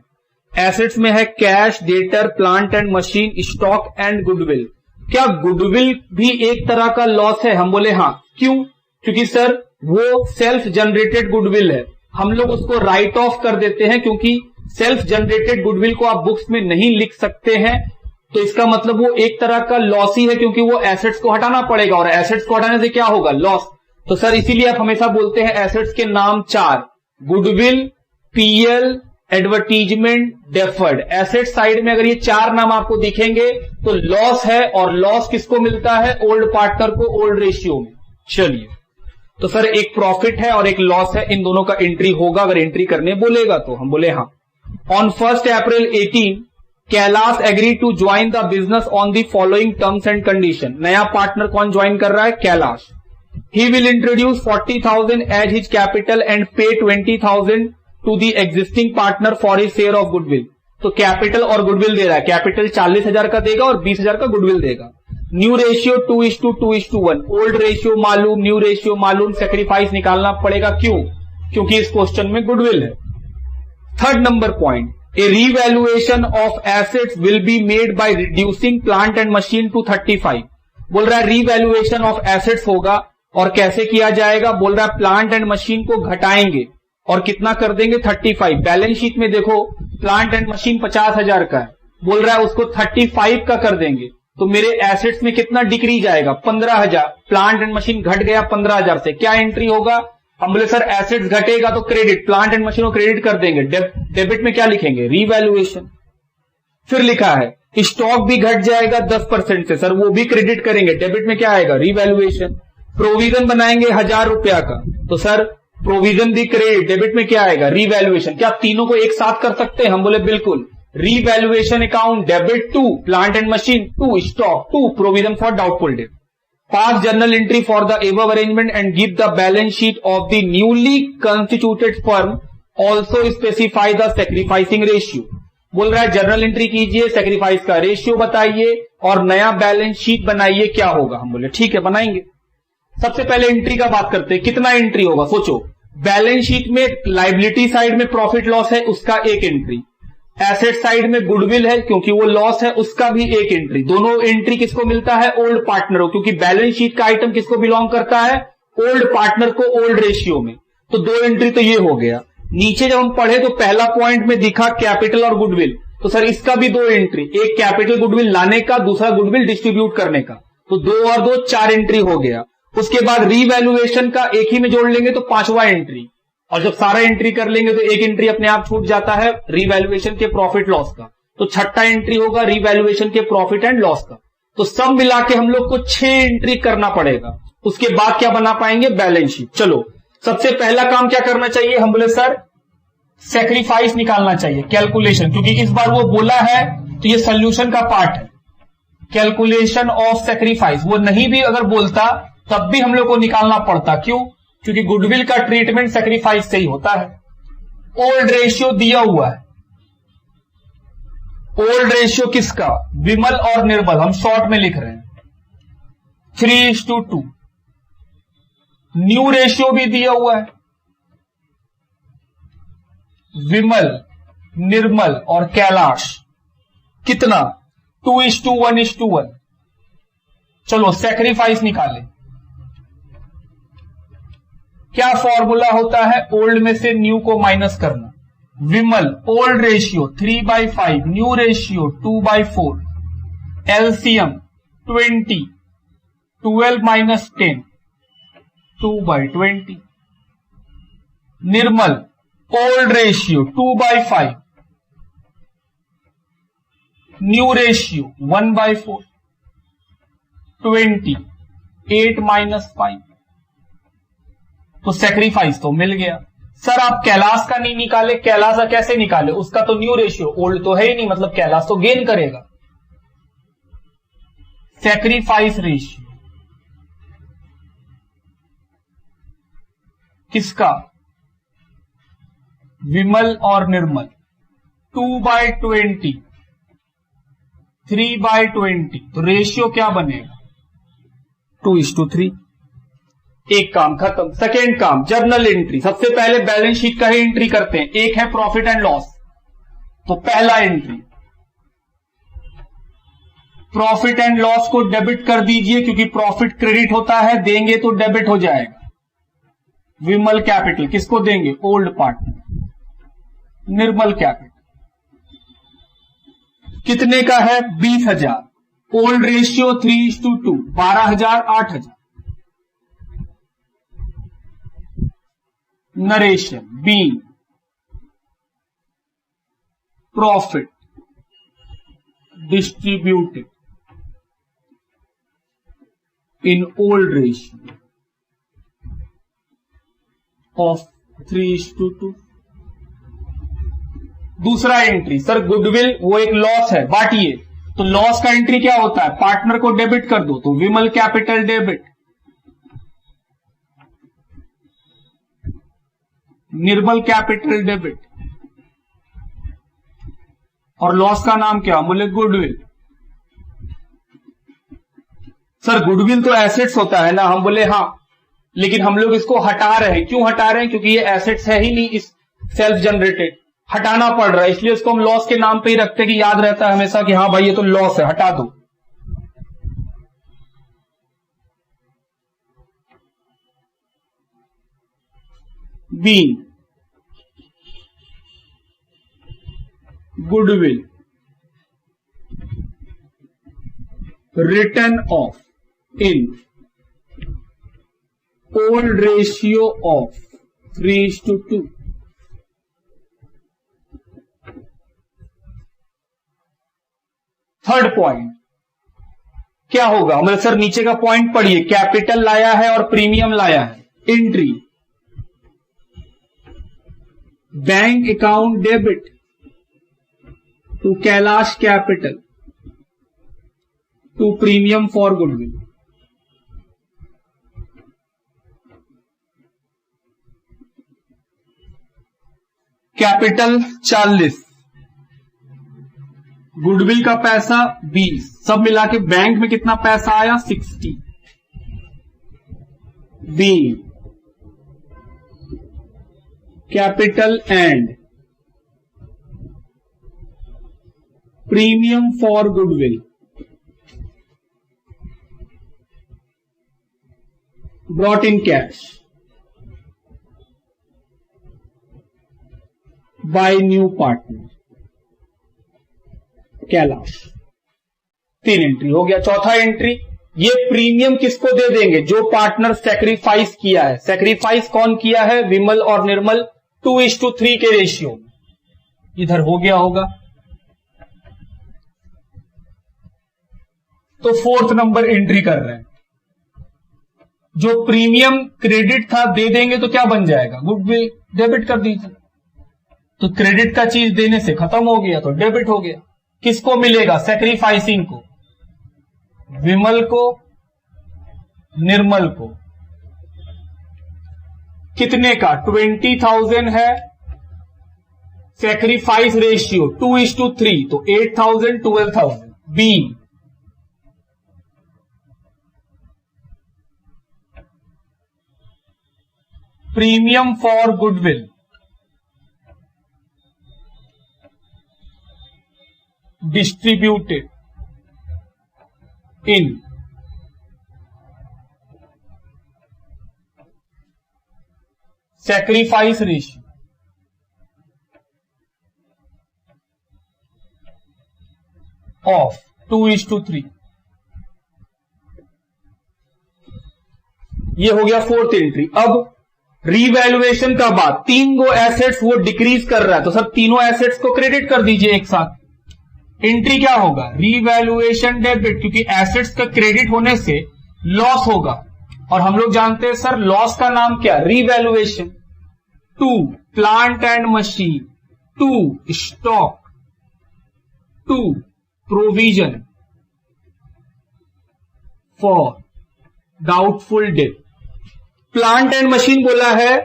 एसेट्स में है cash, debtor, plant and machine, stock and goodwill. क्या गुडविल भी एक तरह का लॉस है? हम बोले हाँ। क्यों? क्योंकि सर वो सेल्फ जनरेटेड गुडविल है, हम लोग उसको राइट ऑफ कर देते हैं, क्योंकि सेल्फ जनरेटेड गुडविल को आप बुक्स में नहीं लिख सकते हैं, तो इसका मतलब वो एक तरह का लॉस ही है, क्योंकि वो एसेट्स को हटाना पड़ेगा, और एसेट्स को हटाने से क्या होगा? लॉस। तो सर इसीलिए आप हमेशा बोलते हैं एसेट्स के नाम 4, goodwill, PL, advertisement, deferred. Asset side में अगर ये 4 नाम आपको दिखेंगे तो लॉस है, और लॉस किसको मिलता है? ओल्ड पार्टनर को, ओल्ड रेशियो में। चलिए, तो सर एक प्रॉफिट है और एक लॉस है, इन दोनों का एंट्री होगा, अगर एंट्री करने बोलेगा तो। हम बोले हाँ। On 1 April 18 Kailash agree to join the business on the following terms and condition. नया पार्टनर कौन ज्वाइन कर रहा है? Kailash. He will introduce 40,000 as his capital and pay 20,000 to the existing partner for his share of goodwill. तो capital और goodwill दे रहा है। कैपिटल 40,000 का देगा और 20,000 का गुडविल देगा। New ratio 2:2:1। ओल्ड रेशियो मालूम, न्यू रेशियो मालूम, सेक्रीफाइस निकालना पड़ेगा। क्यों? क्योंकि इस क्वेश्चन में गुडविल है। Third number point, A revaluation of assets will be made by reducing plant and machine to 35। बोल रहा है रीवैल्यूएशन ऑफ एसेट्स होगा, और कैसे किया जाएगा? बोल रहा है प्लांट एंड मशीन को घटाएंगे और कितना कर देंगे? 35। बैलेंस शीट में देखो प्लांट एंड मशीन 50,000 का है, बोल रहा है उसको 35 का कर देंगे, तो मेरे एसेट्स में कितना डिक्रीज आएगा? 15,000। प्लांट एंड मशीन घट गया 15,000 से, क्या एंट्री होगा? हम बोले सर एसेट्स घटेगा तो क्रेडिट, प्लांट एंड मशीन को क्रेडिट कर देंगे। डेबिट में क्या लिखेंगे? रीवैल्यूएशन। फिर लिखा है स्टॉक भी घट जाएगा 10% से, सर वो भी क्रेडिट करेंगे। डेबिट में क्या आएगा? रीवैल्यूएशन। प्रोविजन बनाएंगे 1,000 रुपया का, तो सर प्रोविजन भी क्रेडिट। डेबिट में क्या आएगा? रीवैल्यूएशन। क्या तीनों को एक साथ कर सकते हैं? हम बोले बिल्कुल। Revaluation account, debit to plant and machine, to stock, to provision for doubtful debt. Pass journal entry for the above arrangement and give the balance sheet of the newly constituted firm, also specify the sacrificing ratio. बोल रहा है journal entry कीजिए, sacrifice का ratio बताइए और नया balance sheet बनाइए, क्या होगा? हम बोले ठीक है बनाएंगे। सबसे पहले एंट्री का बात करते हैं, कितना एंट्री होगा? सोचो, बैलेंस शीट में लाइबिलिटी साइड में प्रॉफिट लॉस है, उसका एक एंट्री। एसेट साइड में गुडविल है, क्योंकि वो लॉस है, उसका भी एक एंट्री। दोनों एंट्री किसको मिलता है? ओल्ड पार्टनर को, क्योंकि बैलेंस शीट का आइटम किसको बिलोंग करता है? ओल्ड पार्टनर को, ओल्ड रेशियो में। तो 2 एंट्री तो ये हो गया। नीचे जब हम पढ़े तो पहला पॉइंट में दिखा कैपिटल और गुडविल, तो सर इसका भी 2 एंट्री, एक कैपिटल गुडविल लाने का, दूसरा गुडविल डिस्ट्रीब्यूट करने का। तो 2 और 2 4 एंट्री हो गया। उसके बाद रीवैल्यूएशन का एक ही में जोड़ लेंगे तो 5वां एंट्री, और जब सारा एंट्री कर लेंगे तो एक एंट्री अपने आप छूट जाता है रीवैल्यूएशन के प्रॉफिट लॉस का। तो 6ठा एंट्री होगा रीवैल्यूएशन के प्रॉफिट एंड लॉस का। तो सब मिला के हम लोग को 6 एंट्री करना पड़ेगा। उसके बाद क्या बना पाएंगे? Balance sheet. चलो, सबसे पहला काम क्या करना चाहिए? हम बोले सर सेक्रीफाइस निकालना चाहिए, कैलकुलेशन, क्योंकि इस बार वो बोला है तो ये सोल्यूशन का पार्ट है। कैलकुलेशन ऑफ सेक्रीफाइस, वो नहीं भी अगर बोलता तब भी हम लोग को निकालना पड़ता। क्यों? क्योंकि गुडविल का ट्रीटमेंट सेक्रीफाइस से ही होता है। ओल्ड रेशियो दिया हुआ है। ओल्ड रेशियो किसका? विमल और निर्मल, हम शॉर्ट में लिख रहे हैं 3:2। न्यू रेशियो भी दिया हुआ है, विमल, निर्मल और कैलाश, कितना? 2:1:1। चलो सेक्रीफाइस निकालें। क्या फॉर्मूला होता है? ओल्ड में से न्यू को माइनस करना। Vimal old ratio 3/5, new ratio 2/4, LCM 20, 12 - 10, 2/20। Nirmal old ratio 2/5, new ratio 1/4, 20, 8 - 5। तो सेक्रीफाइस तो मिल गया। सर आप कैलाश का नहीं निकाले? कैलाश का कैसे निकाले? उसका तो न्यू रेशियो, ओल्ड तो है ही नहीं, मतलब कैलाश तो गेन करेगा। सेक्रीफाइस रेशियो किसका? विमल और निर्मल। 2/20, 3/20, तो रेशियो क्या बनेगा 2:3। एक काम खत्म। सेकेंड काम जर्नल एंट्री। सबसे पहले बैलेंस शीट का ही एंट्री करते हैं। एक है प्रॉफिट एंड लॉस, तो पहला एंट्री प्रॉफिट एंड लॉस को डेबिट कर दीजिए, क्योंकि प्रॉफिट क्रेडिट होता है, देंगे तो डेबिट हो जाएगा। विमल कैपिटल किसको देंगे, ओल्ड पार्टनर, निर्मल कैपिटल कितने का है 20,000। Old ratio 3:2, 12,000, 8,000। नरेशन बी profit distributed in old ratio of 3:2। दूसरा एंट्री सर गुडविल, वो एक लॉस है, बांटिए। तो लॉस का एंट्री क्या होता है, पार्टनर को डेबिट कर दो, तो विमल कैपिटल डेबिट, निर्मल कैपिटल डेबिट, और लॉस का नाम क्या, बोले गुडविल। सर गुडविल तो एसेट्स होता है ना, हम बोले हाँ, लेकिन हम लोग इसको हटा रहे हैं। क्यों हटा रहे हैं, क्योंकि ये एसेट्स है ही नहीं, इस सेल्फ जनरेटेड, हटाना पड़ रहा है, इसलिए उसको हम लॉस के नाम पे ही रखते हैं कि याद रहता है हमेशा कि हाँ भाई ये तो लॉस है, हटा दो। बी goodwill written off in old ratio of 3:2। Third point क्या होगा, हमें सर नीचे का पॉइंट पढ़िए, कैपिटल लाया है और प्रीमियम लाया है। Entry bank account debit to Kailash capital to premium for goodwill. Capital 40, goodwill का पैसा 20, सब मिला के बैंक में कितना पैसा आया 60। बी capital and premium for goodwill brought in cash by new partner Kailash. 3 entry हो गया। चौथा एंट्री, ये प्रीमियम किसको दे देंगे, जो पार्टनर सैक्रिफाइस किया है। सैक्रिफाइस कौन किया है, विमल और निर्मल 2:3 के रेशियो। इधर हो गया होगा। तो 4th नंबर एंट्री कर रहे हैं, जो प्रीमियम क्रेडिट था दे देंगे तो क्या बन जाएगा, गुडविल डेबिट कर दीजिए। तो क्रेडिट का चीज देने से खत्म हो गया, तो डेबिट हो गया। किसको मिलेगा, सैक्रिफाइसिंग को, विमल को, निर्मल को। कितने का 20,000 है, सैक्रिफाइस रेशियो 2:3, तो 8,000, 12,000। बी premium for goodwill distributed in sacrifice ratio of 2:3। ये हो गया 4th एंट्री। अब रीवैल्यूएशन का बाद 3 गो एसेट्स वो डिक्रीज कर रहा है, तो सब तीनों एसेट्स को क्रेडिट कर दीजिए एक साथ। एंट्री क्या होगा, रीवैल्यूएशन डेबिट, क्योंकि एसेट्स का क्रेडिट होने से लॉस होगा, और हम लोग जानते हैं सर लॉस का नाम क्या, revaluation. 2 plant and machine, 2 stock, 2 provision for doubtful date. Plant and machine बोला है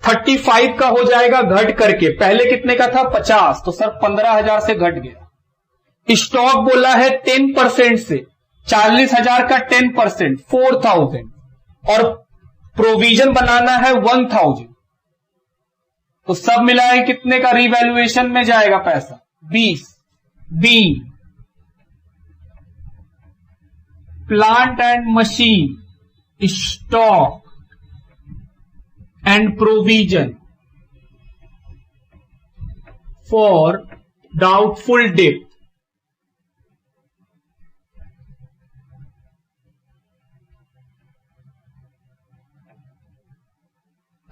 35 का हो जाएगा घट करके, पहले कितने का था 50, तो सर 15,000 से घट गया। स्टॉक बोला है 10% से, 40,000 का 10% 4,000, और प्रोविजन बनाना है 1,000, तो सब मिलाए कितने का रिवैल्यूएशन में जाएगा पैसा 20। बी plant and machine, stock and provision for doubtful debt,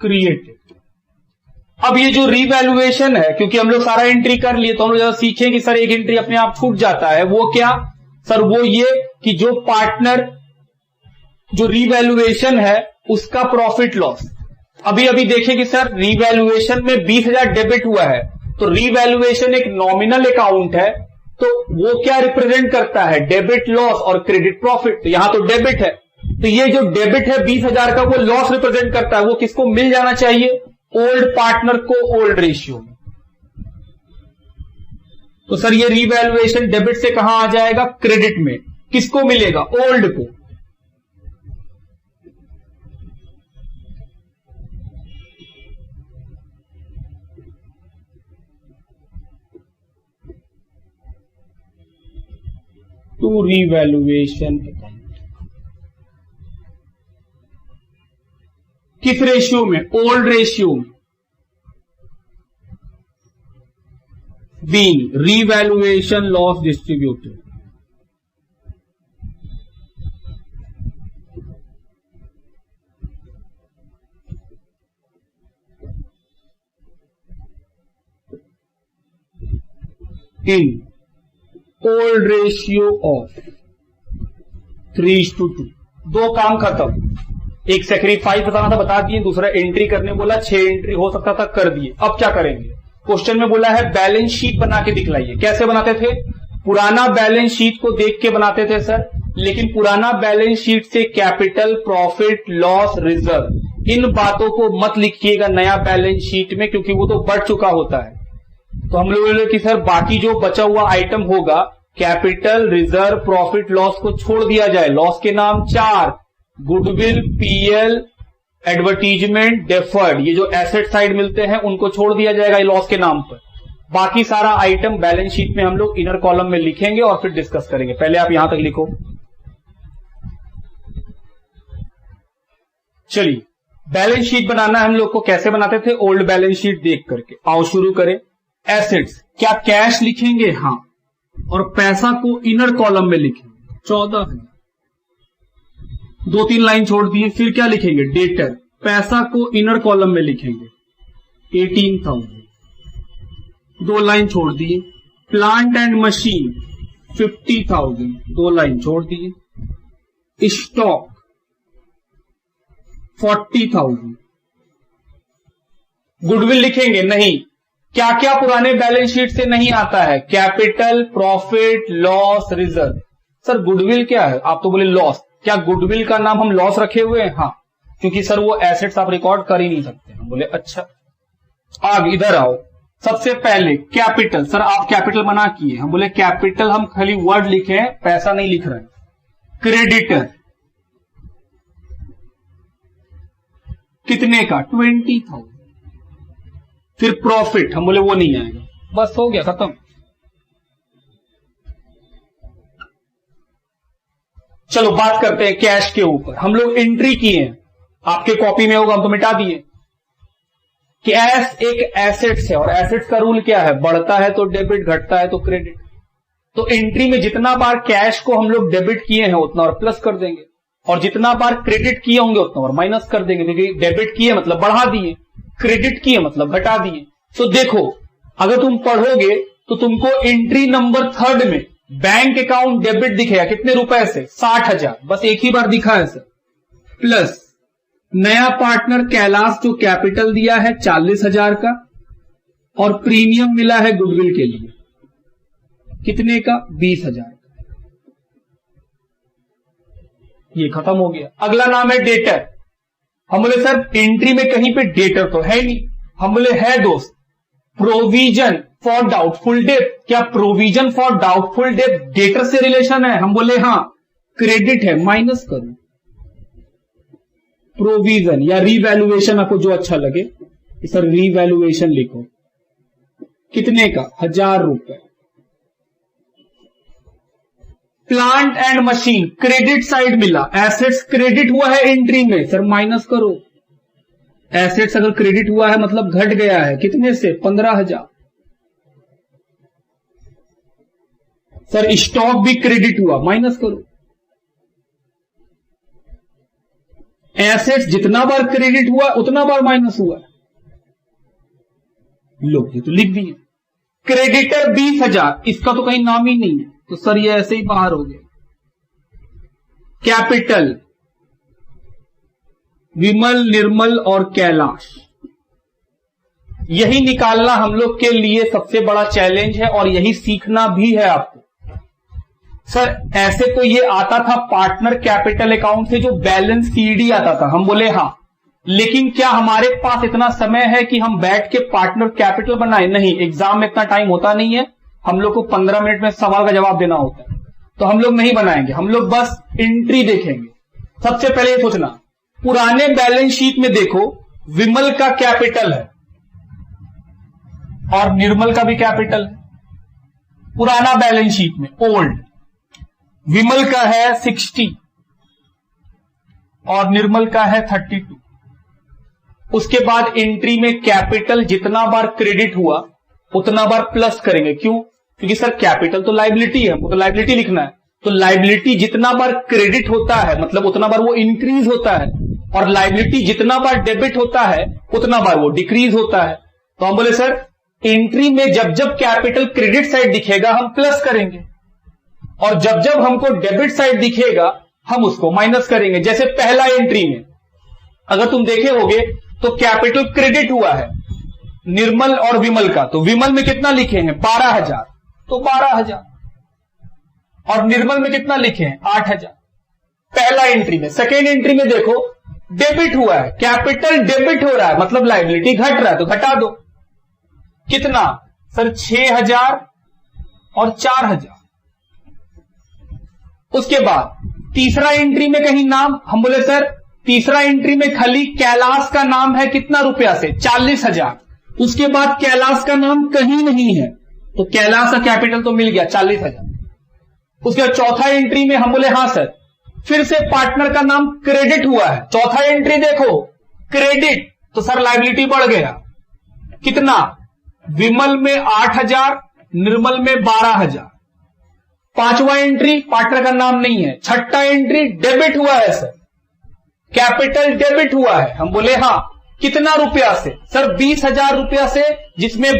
created. अब ये जो रिवैल्यूएशन है, क्योंकि हम लोग सारा एंट्री कर लिए, तो हम लोग सीखें कि सर एक एंट्री अपने आप छूट जाता है, वो क्या सर, वो ये कि जो पार्टनर जो रिवैल्यूएशन है उसका प्रॉफिट लॉस। अभी अभी देखें कि सर रिवैल्यूएशन में 20,000 डेबिट हुआ है, तो रिवैल्यूएशन एक नॉमिनल अकाउंट है, तो वो क्या रिप्रेजेंट करता है, डेबिट लॉस और क्रेडिट प्रॉफिट। तो यहां तो डेबिट है, तो ये जो डेबिट है 20,000 का, वो लॉस रिप्रेजेंट करता है। वो किसको मिल जाना चाहिए, ओल्ड पार्टनर को ओल्ड रेशियो में। तो सर ये रिवैल्यूएशन डेबिट से कहां आ जाएगा, क्रेडिट में। किसको मिलेगा, ओल्ड को। टू रिवैल्यूएशन अकाउंट किस रेशियो में, ओल्ड रेशियो में। Being revaluation loss distributed, in old ratio of 3:2। दो काम खत्म, एक सेक्रीफाइस बताना था बता दिए, दूसरा एंट्री करने बोला, 6 एंट्री हो सकता था कर दिए। अब क्या करेंगे, क्वेश्चन में बोला है बैलेंस शीट बना के दिखलाइए। कैसे बनाते थे, पुराना बैलेंस शीट को देख के बनाते थे सर, लेकिन पुराना बैलेंस शीट से कैपिटल, प्रॉफिट, लॉस, रिजर्व, इन बातों को मत लिखिएगा नया बैलेंस शीट में, क्योंकि वो तो बढ़ चुका होता है। तो हम लोग बोले कि सर बाकी जो बचा हुआ आइटम होगा, कैपिटल, रिजर्व, प्रॉफिट, लॉस को छोड़ दिया जाए। लॉस के नाम 4, गुडविल, पीएल, एडवर्टीजमेंट, डेफर्ड, ये जो एसेट साइड मिलते हैं उनको छोड़ दिया जाएगा लॉस के नाम पर। बाकी सारा आइटम बैलेंस शीट में हम लोग इनर कॉलम में लिखेंगे और फिर डिस्कस करेंगे। पहले आप यहां तक लिखो। चलिए, बैलेंस शीट बनाना है हम लोग को, कैसे बनाते थे, ओल्ड बैलेंस शीट देख करके। आओ शुरू करें। एसेट्स, क्या कैश लिखेंगे, हाँ, और पैसा को इनर कॉलम में लिखेंगे 14,000, 2-3 लाइन छोड़ दिए। फिर क्या लिखेंगे, डेटर, पैसा को इनर कॉलम में लिखेंगे 18,000, 2 लाइन छोड़ दिए। प्लांट एंड मशीन 50,000, 2 लाइन छोड़ दिए। स्टॉक 40,000। गुडविल लिखेंगे नहीं, क्या क्या पुराने बैलेंस शीट से नहीं आता है, capital, profit, loss, reserve. Sir goodwill क्या है, आप तो बोले लॉस, क्या गुडविल का नाम हम लॉस रखे हुए हैं, हाँ, क्योंकि सर वो एसेट्स आप रिकॉर्ड कर ही नहीं सकते। हम बोले अच्छा। आगे इधर आओ, सबसे पहले कैपिटल, सर आप कैपिटल मना किए, हम बोले कैपिटल हम खाली वर्ड लिखे हैं, पैसा नहीं लिख रहे हैं। क्रेडिटर कितने का, 20,000। फिर प्रॉफिट, हम बोले वो नहीं आएगा, बस हो गया, खत्म। चलो बात करते हैं कैश के ऊपर। हम लोग एंट्री किए हैं, आपके कॉपी में होगा, हम तो मिटा दिए। कैश एक एसेट्स है, और एसेट्स का रूल क्या है, बढ़ता है तो डेबिट, घटता है तो क्रेडिट। तो एंट्री में जितना बार कैश को हम लोग डेबिट किए हैं उतना और प्लस कर देंगे, और जितना बार क्रेडिट किए होंगे उतना और माइनस कर देंगे, क्योंकि डेबिट किए मतलब बढ़ा दिए, क्रेडिट किए मतलब घटा दिए। तो देखो, अगर तुम पढ़ोगे तो तुमको एंट्री नंबर 3 में बैंक अकाउंट डेबिट दिखेगा, कितने रुपए से, 60,000, बस एक ही बार दिखा है सर। प्लस नया पार्टनर कैलाश जो कैपिटल दिया है 40,000 का, और प्रीमियम मिला है गुडविल के लिए, कितने का, 20,000 का। ये खत्म हो गया। अगला नाम है डेटर, हम बोले सर एंट्री में कहीं पे डेटर तो है नहीं। हम बोले है दोस्त, प्रोविजन फॉर डाउटफुल डेट। क्या provision for doubtful date debtor से रिलेशन है? हम बोले हाँ। क्रेडिट है, माइनस करो प्रोविजन या रीवैल्यूएशन, आपको जो अच्छा लगे सर रीवैल्यूएशन लिखो। कितने का? 1000 रुपए। Plant and machine credit side मिला, एसेट्स क्रेडिट हुआ है एंट्री में, सर माइनस करो। एसेट्स अगर क्रेडिट हुआ है मतलब घट गया है, कितने से? 15,000। सर स्टॉक भी क्रेडिट हुआ, माइनस करो। एसेट्स जितना बार क्रेडिट हुआ उतना बार माइनस हुआ। लो ये तो लिख दिए। क्रेडिटर 20,000, इसका तो कहीं नाम ही नहीं है, तो सर ये ऐसे ही बाहर हो गया। कैपिटल विमल, निर्मल और कैलाश, यही निकालना हम लोग के लिए सबसे बड़ा चैलेंज है और यही सीखना भी है आपको। सर ऐसे तो ये आता था पार्टनर कैपिटल अकाउंट से जो बैलेंस सीडी आता था। हम बोले हाँ, लेकिन क्या हमारे पास इतना समय है कि हम बैठ के पार्टनर कैपिटल बनाए? नहीं, एग्जाम में इतना टाइम होता नहीं है। हम लोग को 15 मिनट में सवाल का जवाब देना होता है, तो हम लोग नहीं बनाएंगे। हम लोग बस एंट्री देखेंगे। सबसे पहले ये सोचना, पुराने बैलेंस शीट में देखो विमल का कैपिटल है और निर्मल का भी कैपिटल है। पुराना बैलेंस शीट में ओल्ड विमल का है 60 और निर्मल का है 32। उसके बाद एंट्री में कैपिटल जितना बार क्रेडिट हुआ उतना बार प्लस करेंगे। क्यों? क्योंकि सर कैपिटल तो लाइबिलिटी है, वो तो लाइबिलिटी लिखना है। तो लाइबिलिटी जितना बार क्रेडिट होता है मतलब उतना बार वो इंक्रीज होता है, और लाइबिलिटी जितना बार डेबिट होता है उतना बार वो डिक्रीज होता है। तो हम बोले सर एंट्री में जब जब कैपिटल क्रेडिट साइड दिखेगा हम प्लस करेंगे, और जब जब हमको डेबिट साइड दिखेगा हम उसको माइनस करेंगे। जैसे पहला एंट्री में अगर तुम देखे होगे तो कैपिटल क्रेडिट हुआ है निर्मल और विमल का, तो विमल में कितना लिखे हैं? 12,000, तो 12,000। और निर्मल में कितना लिखे हैं? 8,000। पहला एंट्री में। सेकेंड एंट्री में देखो डेबिट हुआ है, कैपिटल डेबिट हो रहा है मतलब लाइबिलिटी घट रहा है, तो घटा दो। कितना? सर 6,000 और 4,000। उसके बाद तीसरा एंट्री में कहीं नाम, हम बोले सर तीसरा एंट्री में खाली कैलाश का नाम है, कितना रुपया से? 40,000। उसके बाद कैलाश का नाम कहीं नहीं है, तो कैलाश का कैपिटल तो मिल गया 40,000। उसके बाद चौथा एंट्री में हम बोले हाँ सर, फिर से पार्टनर का नाम क्रेडिट हुआ है। चौथा एंट्री देखो क्रेडिट, तो सर लाइबिलिटी बढ़ गया। कितना? विमल में 8,000, निर्मल में 12,000। पांचवा एंट्री पार्टनर का नाम नहीं है। छठा एंट्री डेबिट हुआ है सर, कैपिटल डेबिट हुआ है। हम बोले हाँ, कितना रुपया से? सर 20,000 रुपया से, जिसमें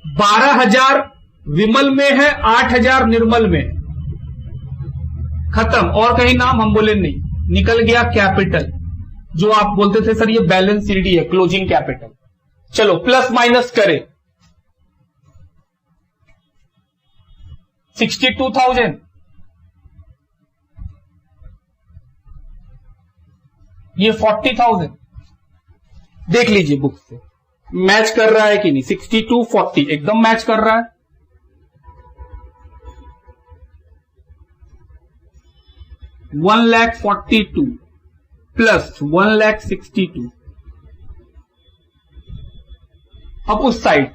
12,000 विमल में है, 8,000 निर्मल में है। खत्म। और कहीं नाम? हम बोले नहीं, निकल गया कैपिटल, जो आप बोलते थे सर ये बैलेंस सीडी है, क्लोजिंग कैपिटल। चलो प्लस माइनस करें। 62,000, ये 40,000। देख लीजिए बुक से मैच कर रहा है कि नहीं। 62, 40 एकदम मैच कर रहा है। $1,42,000 प्लस 1,62,000। अब उस साइड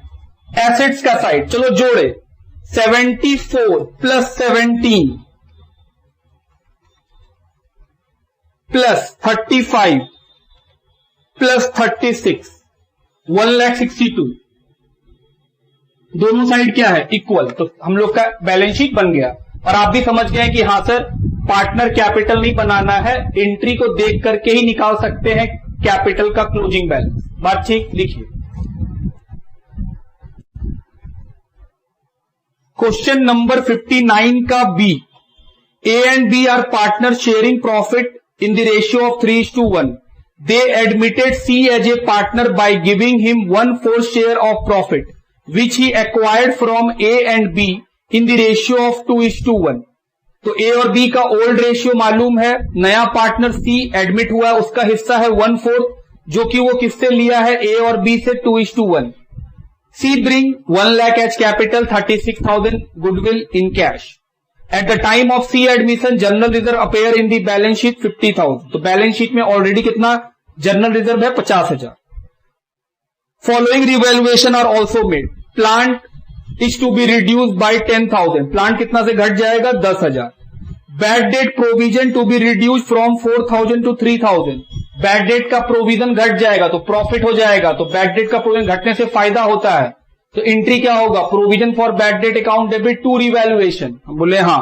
एसेट्स का साइड चलो जोड़े। 74 प्लस 17 प्लस 35 प्लस 36, 1,62,000। दोनों साइड क्या है? इक्वल। तो हम लोग का बैलेंस शीट बन गया, और आप भी समझ गए कि हाँ सर पार्टनर कैपिटल नहीं बनाना है, एंट्री को देख करके ही निकाल सकते हैं कैपिटल का क्लोजिंग बैलेंस। बात ठीक? लिखिए क्वेश्चन नंबर 59 का B. A and B are partner sharing profit in the ratio of 3:1. They admitted C as a partner by giving him 1/4 share of profit, which he acquired from A and B in the ratio of 2:1. तो ए और B का old ratio मालूम है, नया partner C admit हुआ है, उसका हिस्सा है 1/4, जो कि वो किससे लिया है, ए और बी से 2:1। C bring 1 lakh as capital, 36,000 goodwill in cash. At the time of C admission general reserve appear in the balance sheet 50,000। तो बैलेंस शीट में ऑलरेडी कितना जनरल रिजर्व है, 50,000। Following revaluation are also made. Plant is to be reduced by 10,000। Plant कितना से घट जाएगा, 10,000। Bad debt provision to be reduced from 4,000 to 3,000। Bad debt का provision घट जाएगा तो प्रॉफिट हो जाएगा, तो बैड डेट का प्रोविजन घटने से फायदा होता है, तो एंट्री क्या होगा, provision for bad debt account debit to revaluation. हम बोले हाँ।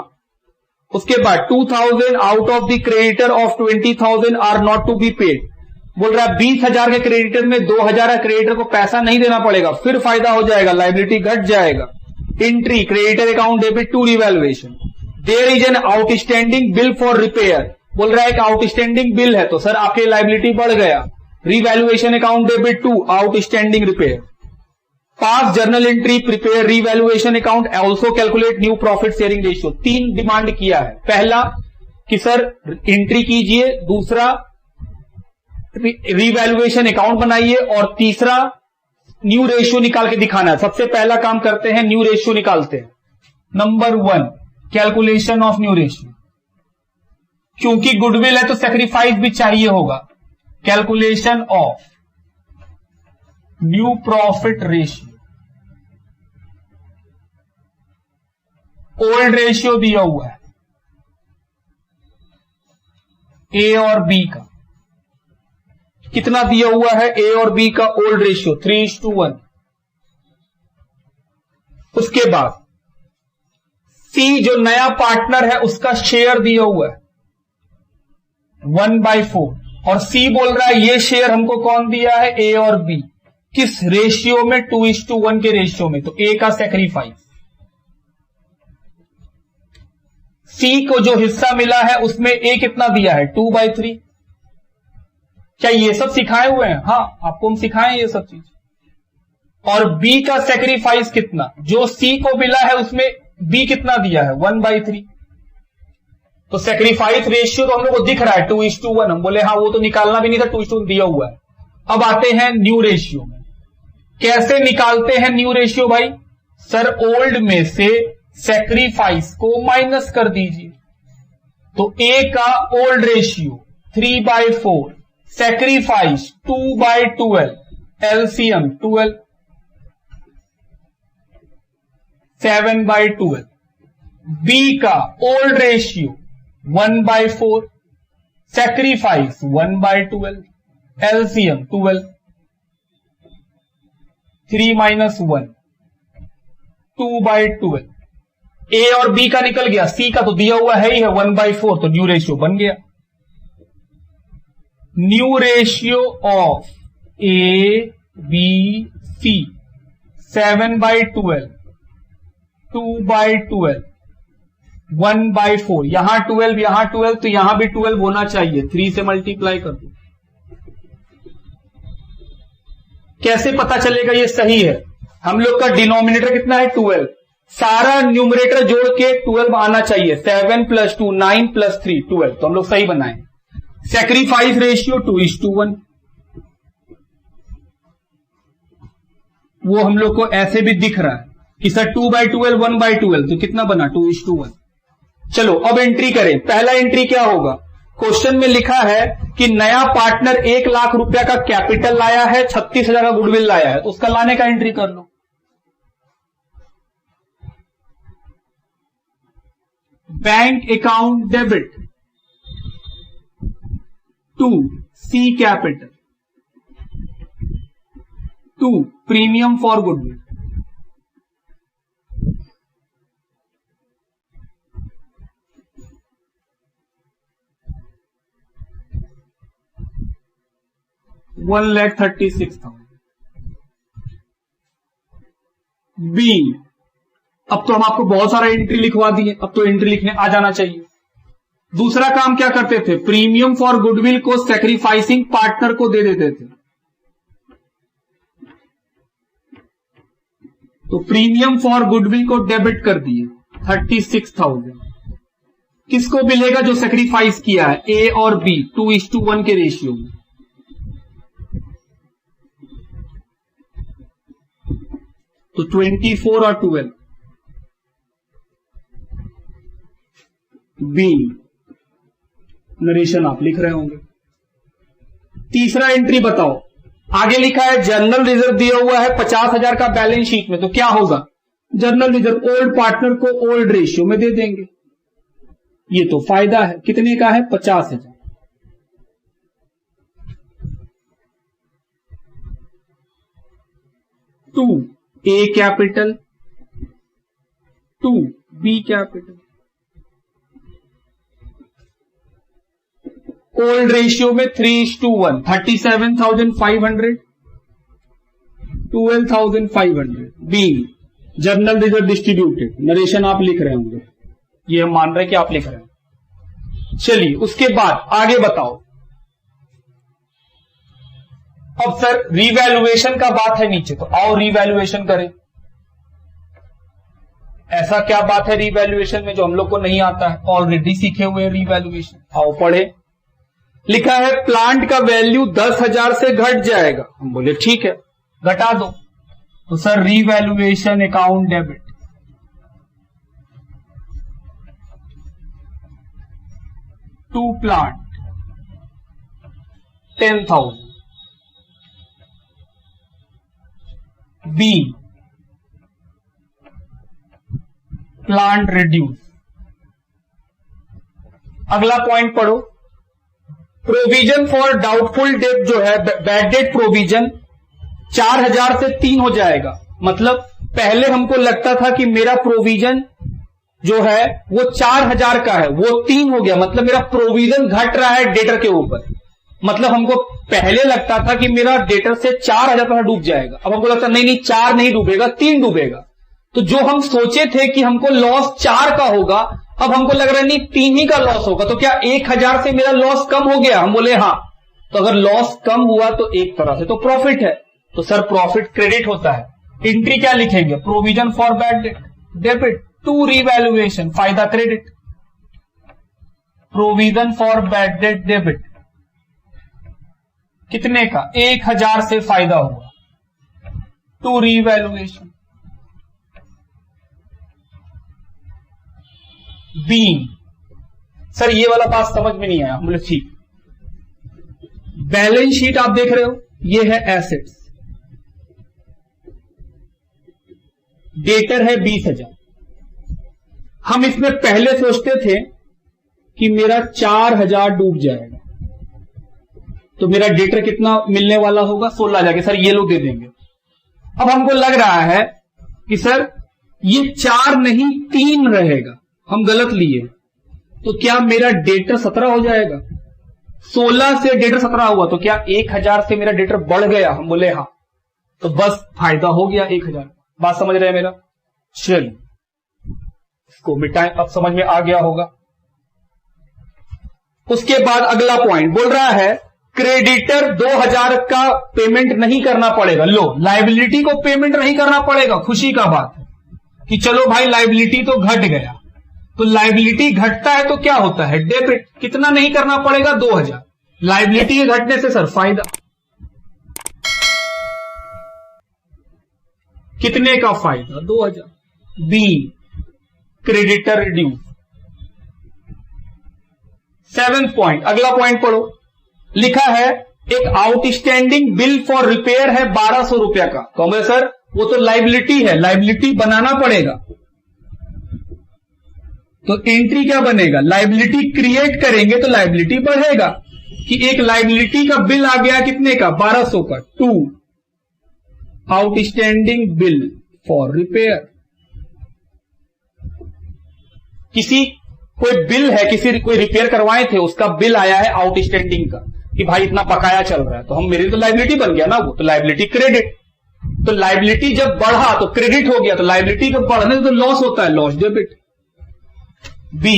उसके बाद 2,000 out of the creditor of 20,000 are not to be paid. बोल रहा है 20,000 के क्रेडिटर में 2,000 क्रेडिटर को पैसा नहीं देना पड़ेगा, फिर फायदा हो जाएगा, लायबिलिटी घट जाएगा। Entry creditor account debit to revaluation. There is an outstanding bill for repair. बोल रहा है एक आउटस्टैंडिंग बिल है, तो सर आपकी लायबिलिटी बढ़ गया, revaluation account debit to outstanding repair. Pass journal entry prepare revaluation account, also calculate new profit sharing ratio. 3 demand किया है। पहला कि सर एंट्री कीजिए, दूसरा रिवैल्यूएशन अकाउंट बनाइए, और तीसरा न्यू रेशियो निकाल के दिखाना है। सबसे पहला काम करते हैं, न्यू रेशियो निकालते हैं। Number 1 calculation of new ratio. क्योंकि गुडविल है तो सैक्रिफाइस भी चाहिए होगा। Calculation of new profit ratio. Old ratio दिया हुआ है ए और बी का, कितना दिया हुआ है, ए और बी का ओल्ड रेशियो 3:1। उसके बाद सी जो नया पार्टनर है उसका शेयर दिया हुआ है 1/4, और सी बोल रहा है ये शेयर हमको कौन दिया है, ए और बी। किस रेशियो में, 2:1 के रेशियो में, तो ए का सैक्रिफाइस। सी को जो हिस्सा मिला है उसमें ए कितना दिया है, 2/3। क्या ये सब सिखाए हुए हैं, हाँ आपको हम सिखाएं ये सब चीज। और बी का सैक्रिफाइस कितना, जो सी को मिला है उसमें बी कितना दिया है, 1/3। तो सैक्रिफाइस रेशियो तो हम लोग को दिख रहा है 2:1। हम बोले हाँ वो तो निकालना भी नहीं था, 2:1 दिया हुआ है। अब आते हैं न्यू रेशियो में। कैसे निकालते हैं न्यू रेशियो भाई, सर ओल्ड में से सैक्रिफाइस को माइनस कर दीजिए। तो ए का old ratio 3/4, sacrifice 2/12, LCM 12, 7/12। B का old ratio 1/4, sacrifice 1/12, LCM 12, 3 - 1 2/12। A और बी का निकल गया, सी का तो दिया हुआ है ही है 1/4, तो न्यू रेशियो बन गया। New ratio of A B C 7/12, 2/12, 1/4। यहां 12, यहां 12, तो यहां भी 12 होना चाहिए, 3 से मल्टीप्लाई कर दो। कैसे पता चलेगा ये सही है, हम लोग का डिनोमिनेटर कितना है 12, सारा न्यूमरेटर जोड़ के 12 आना चाहिए। 7 + 2 9 + 3 12, तो हम लोग सही बनाए। सैक्रिफाइस रेशियो 2:1, वो हम लोग को ऐसे भी दिख रहा है कि सर 2/12 1/12, तो कितना बना 2:1। चलो अब एंट्री करें। पहला एंट्री क्या होगा, क्वेश्चन में लिखा है कि नया पार्टनर 1 लाख रुपया का कैपिटल लाया है, 36,000 का गुडविल लाया है, तो उसका लाने का एंट्री कर लो। Bank account debit to C capital to premium for goodwill. $1,36,000। B, अब तो हम आपको बहुत सारा एंट्री लिखवा दिए, अब तो एंट्री लिखने आ जाना चाहिए। दूसरा काम क्या करते थे, प्रीमियम फॉर गुडविल को सैक्रिफाइसिंग पार्टनर को दे देते थे। तो प्रीमियम फॉर गुडविल को डेबिट कर दिए 36,000, किसको मिलेगा जो सेक्रीफाइस किया है, ए और बी 2:1 के रेशियो में। तो 24 और 12 बी, नरेशन आप लिख रहे होंगे। तीसरा एंट्री बताओ, आगे लिखा है जनरल रिजर्व दिया हुआ है 50,000 का बैलेंस शीट में, तो क्या होगा, जनरल रिजर्व ओल्ड पार्टनर को ओल्ड रेशियो में दे देंगे। ये तो फायदा है, कितने का है, 50,000। To A capital, to B capital, old ratio में 3:1, 37,500, 12,500। बी जनरल रिजर्व डिस्ट्रीब्यूटेड, नरेशन आप लिख रहे होंगे, ये हम मान रहे हैं कि आप लिख रहे हैं। चलिए उसके बाद आगे बताओ। अब सर रीवैल्यूएशन का बात है नीचे, तो आओ रीवैल्यूएशन करें। ऐसा क्या बात है रीवैल्यूएशन में जो हम लोग को नहीं आता है, ऑलरेडी सीखे हुए रीवैल्यूएशन, आओ पढ़े। लिखा है प्लांट का वैल्यू 10,000 से घट जाएगा, हम बोले ठीक है घटा दो। तो sir revaluation account debit, to plant 10,000। बी प्लांट रिड्यूस। अगला पॉइंट पढ़ो, प्रोविजन फॉर डाउटफुल डेट जो है, बैड डेट प्रोविजन 4,000 से 3 हो जाएगा। मतलब पहले हमको लगता था कि मेरा प्रोविजन जो है वो 4,000 का है, वो 3 हो गया, मतलब मेरा प्रोविजन घट रहा है डेटर के ऊपर। मतलब हमको पहले लगता था कि मेरा डेटर से 4,000 का डूब जाएगा, अब हमको लगता नहीं 4 नहीं डूबेगा, 3 डूबेगा। तो जो हम सोचे थे कि हमको लॉस 4 का होगा, अब हमको लग रहा है नहीं 3 ही का लॉस होगा। तो क्या 1,000 से मेरा लॉस कम हो गया, हम बोले हाँ। तो अगर लॉस कम हुआ तो एक तरह से तो प्रॉफिट है, तो सर प्रॉफिट क्रेडिट होता है। एंट्री क्या लिखेंगे, provision for bad debt debit, to revaluation फायदा credit, provision for bad debt debit कितने का, 1,000 से फायदा हुआ, टू रीवैल्यूएशन। बी सर ये वाला बात समझ में नहीं आया, बोले ठीक। बैलेंस शीट आप देख रहे हो, ये है एसेट्स, डेटर है 20,000। हम इसमें पहले सोचते थे कि मेरा 4,000 डूब जाएगा, तो मेरा डेटर कितना मिलने वाला होगा, 16,000 के। सर ये लोग दे देंगे। अब हमको लग रहा है कि सर ये 4 नहीं 3 रहेगा, हम गलत लिए, तो क्या मेरा डेटर 17 हो जाएगा। 16 से डेटर 17 हुआ, तो क्या 1,000 से मेरा डेटर बढ़ गया, हम बोले हाँ। तो बस फायदा हो गया 1,000। बात समझ रहे हैं मेरा, चलिए इसको मिटाएं, अब समझ में आ गया होगा। उसके बाद अगला पॉइंट बोल रहा है क्रेडिटर 2,000 का पेमेंट नहीं करना पड़ेगा। लो लाइबिलिटी को पेमेंट नहीं करना पड़ेगा, खुशी का बात है कि चलो भाई लाइबिलिटी तो घट गया। तो लाइबिलिटी घटता है तो क्या होता है, डेबिट। कितना नहीं करना पड़ेगा, 2,000। लाइबिलिटी के घटने से सर फायदा, कितने का फायदा, 2,000। बी क्रेडिटर रिड्यूस। 7th पॉइंट, अगला पॉइंट पढ़ो। लिखा है एक आउटस्टैंडिंग बिल फॉर रिपेयर है 1,200 रुपया का। तो हमें सर वो तो लाइबिलिटी है, लाइबिलिटी बनाना पड़ेगा। तो एंट्री क्या बनेगा, लाइबिलिटी क्रिएट करेंगे तो लाइबिलिटी बढ़ेगा कि एक लाइबिलिटी का बिल आ गया कितने का, 1,200 का। To outstanding bill for repair, किसी कोई बिल है, कोई रिपेयर करवाए थे, उसका बिल आया है आउटस्टैंडिंग का कि भाई इतना बकाया चल रहा है, तो हम मेरी तो लाइबिलिटी बन गया ना वो, तो लाइबिलिटी क्रेडिट। तो लाइबिलिटी जब बढ़ा तो क्रेडिट हो गया, तो लाइबिलिटी जब बढ़ने से तो लॉस होता है, लॉस डेबिट। बी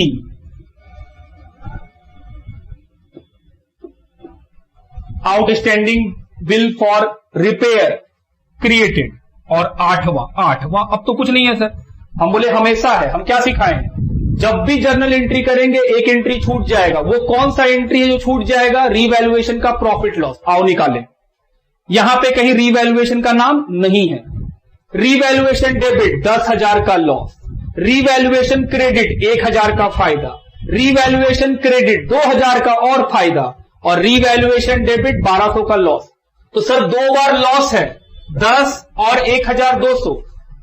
outstanding bill for repair created. और 8वां अब तो कुछ नहीं है सर, हम बोले हमेशा है। हम क्या सिखाए हैं, जब भी जर्नल एंट्री करेंगे एक एंट्री छूट जाएगा। वो कौन सा एंट्री है जो छूट जाएगा? रीवैल्यूएशन का प्रॉफिट लॉस। आओ निकालें। यहां पे कहीं रीवैल्यूएशन का नाम नहीं है। रीवैल्यूएशन डेबिट 10,000 का लॉस, रीवैल्यूएशन क्रेडिट 1,000 का फायदा, रीवैल्यूएशन क्रेडिट 2,000 का और फायदा, और रीवैल्यूएशन डेबिट 1200 का लॉस। तो सर 2 बार लॉस है, 10 और 1,200,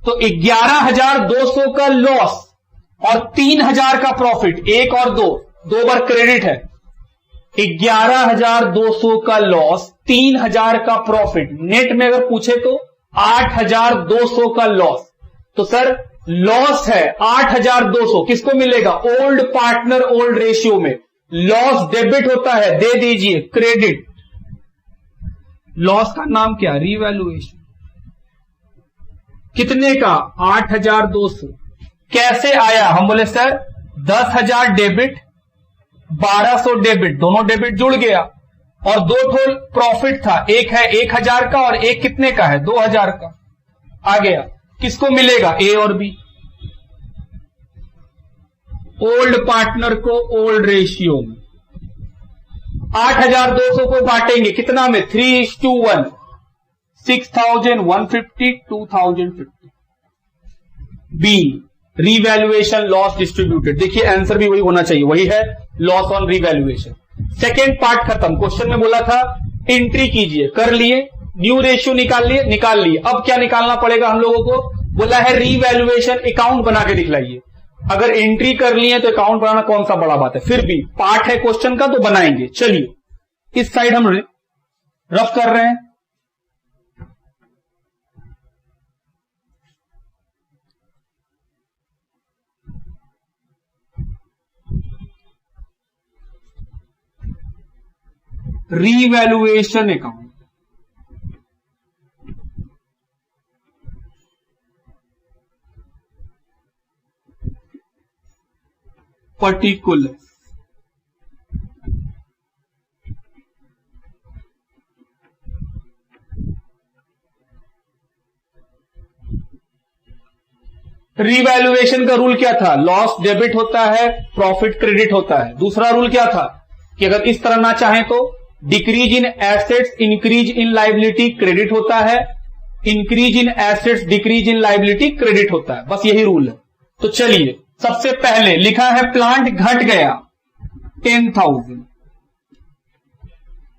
तो 11,200 का लॉस और 3,000 का प्रॉफिट। 1 और 2 बार क्रेडिट है। 11,200 का लॉस, 3,000 का प्रॉफिट। नेट में अगर पूछे तो 8,200 का लॉस। तो सर लॉस है 8,200, किसको मिलेगा? ओल्ड पार्टनर ओल्ड रेशियो में। लॉस डेबिट होता है, दे दीजिए क्रेडिट। लॉस का नाम क्या? रीवैल्यूएशन। कितने का? 8,200। कैसे आया? हम बोले सर 10,000 डेबिट, 1200 डेबिट, दोनों डेबिट जुड़ गया, और 2 ठोल प्रॉफिट था। एक है 1,000 का और एक कितने का है? 2,000 का। आ गया। किसको मिलेगा? ए और बी। ओल्ड पार्टनर को ओल्ड रेशियो में। 8,200 को बांटेंगे कितना में? 3:1। 6,150, 2,050। बी रीवैल्यूएशन लॉस डिस्ट्रीब्यूटेड। देखिए आंसर भी वही होना चाहिए, वही है loss on revaluation. Second part खत्म। क्वेश्चन में बोला था एंट्री कीजिए, कर लिए। न्यू रेशियो निकाल लिए। अब क्या निकालना पड़ेगा हम लोगों को? बोला है रीवैल्यूएशन अकाउंट बना के दिखलाइए। अगर एंट्री कर लिए तो अकाउंट बनाना कौन सा बड़ा बात है, फिर भी पार्ट है क्वेश्चन का तो बनाएंगे। चलिए इस साइड हम रफ कर रहे हैं। रीवैल्यूएशन अकाउंट, पर्टिकुलर रीवैल्यूएशन का रूल क्या था? लॉस डेबिट होता है, प्रॉफिट क्रेडिट होता है। दूसरा रूल क्या था कि अगर इस तरह ना चाहें तो decrease in assets increase in liability credit होता है, increase in assets decrease in liability credit होता है। बस यही रूल है। तो चलिए सबसे पहले लिखा है प्लांट घट गया 10,000,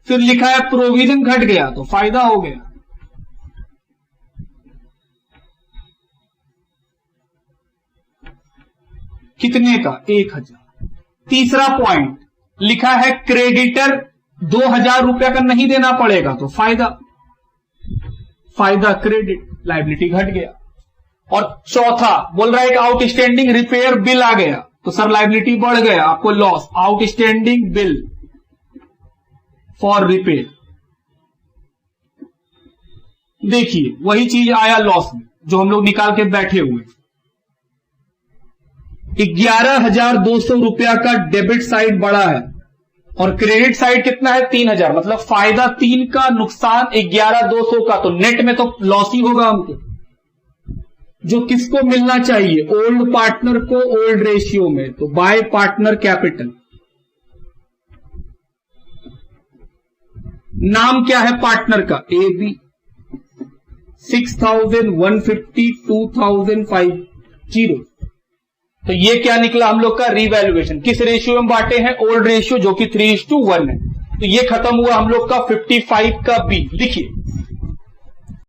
फिर लिखा है प्रोविजन घट गया तो फायदा हो गया, कितने का? 1,000। तीसरा पॉइंट लिखा है क्रेडिटर 2,000 रुपया का नहीं देना पड़ेगा तो फायदा क्रेडिट, लाइबिलिटी घट गया। और चौथा बोल रहा है कि आउटस्टैंडिंग रिपेयर बिल आ गया तो सर लाइबिलिटी बढ़ गया, आपको loss. Outstanding bill for repair, देखिए वही चीज आया लॉस में जो हम लोग निकाल के बैठे हुए। 11,200 रुपया का डेबिट साइड बड़ा है और क्रेडिट साइड कितना है? 3,000। मतलब फायदा 3 का, नुकसान 11,200 का, तो नेट में तो लॉस ही होगा हमको। जो किसको मिलना चाहिए? ओल्ड पार्टनर को ओल्ड रेशियो में, तो बाय पार्टनर कैपिटल। नाम क्या है पार्टनर का? A B. 6,150, 2,050। तो ये क्या निकला हम लोग का? रीवैल्यूएशन। किस रेशियो में बांटे हैं? ओल्ड रेशियो, जो कि 3:1 है। तो ये खत्म हुआ हम लोग का 55 का बी। लिखिए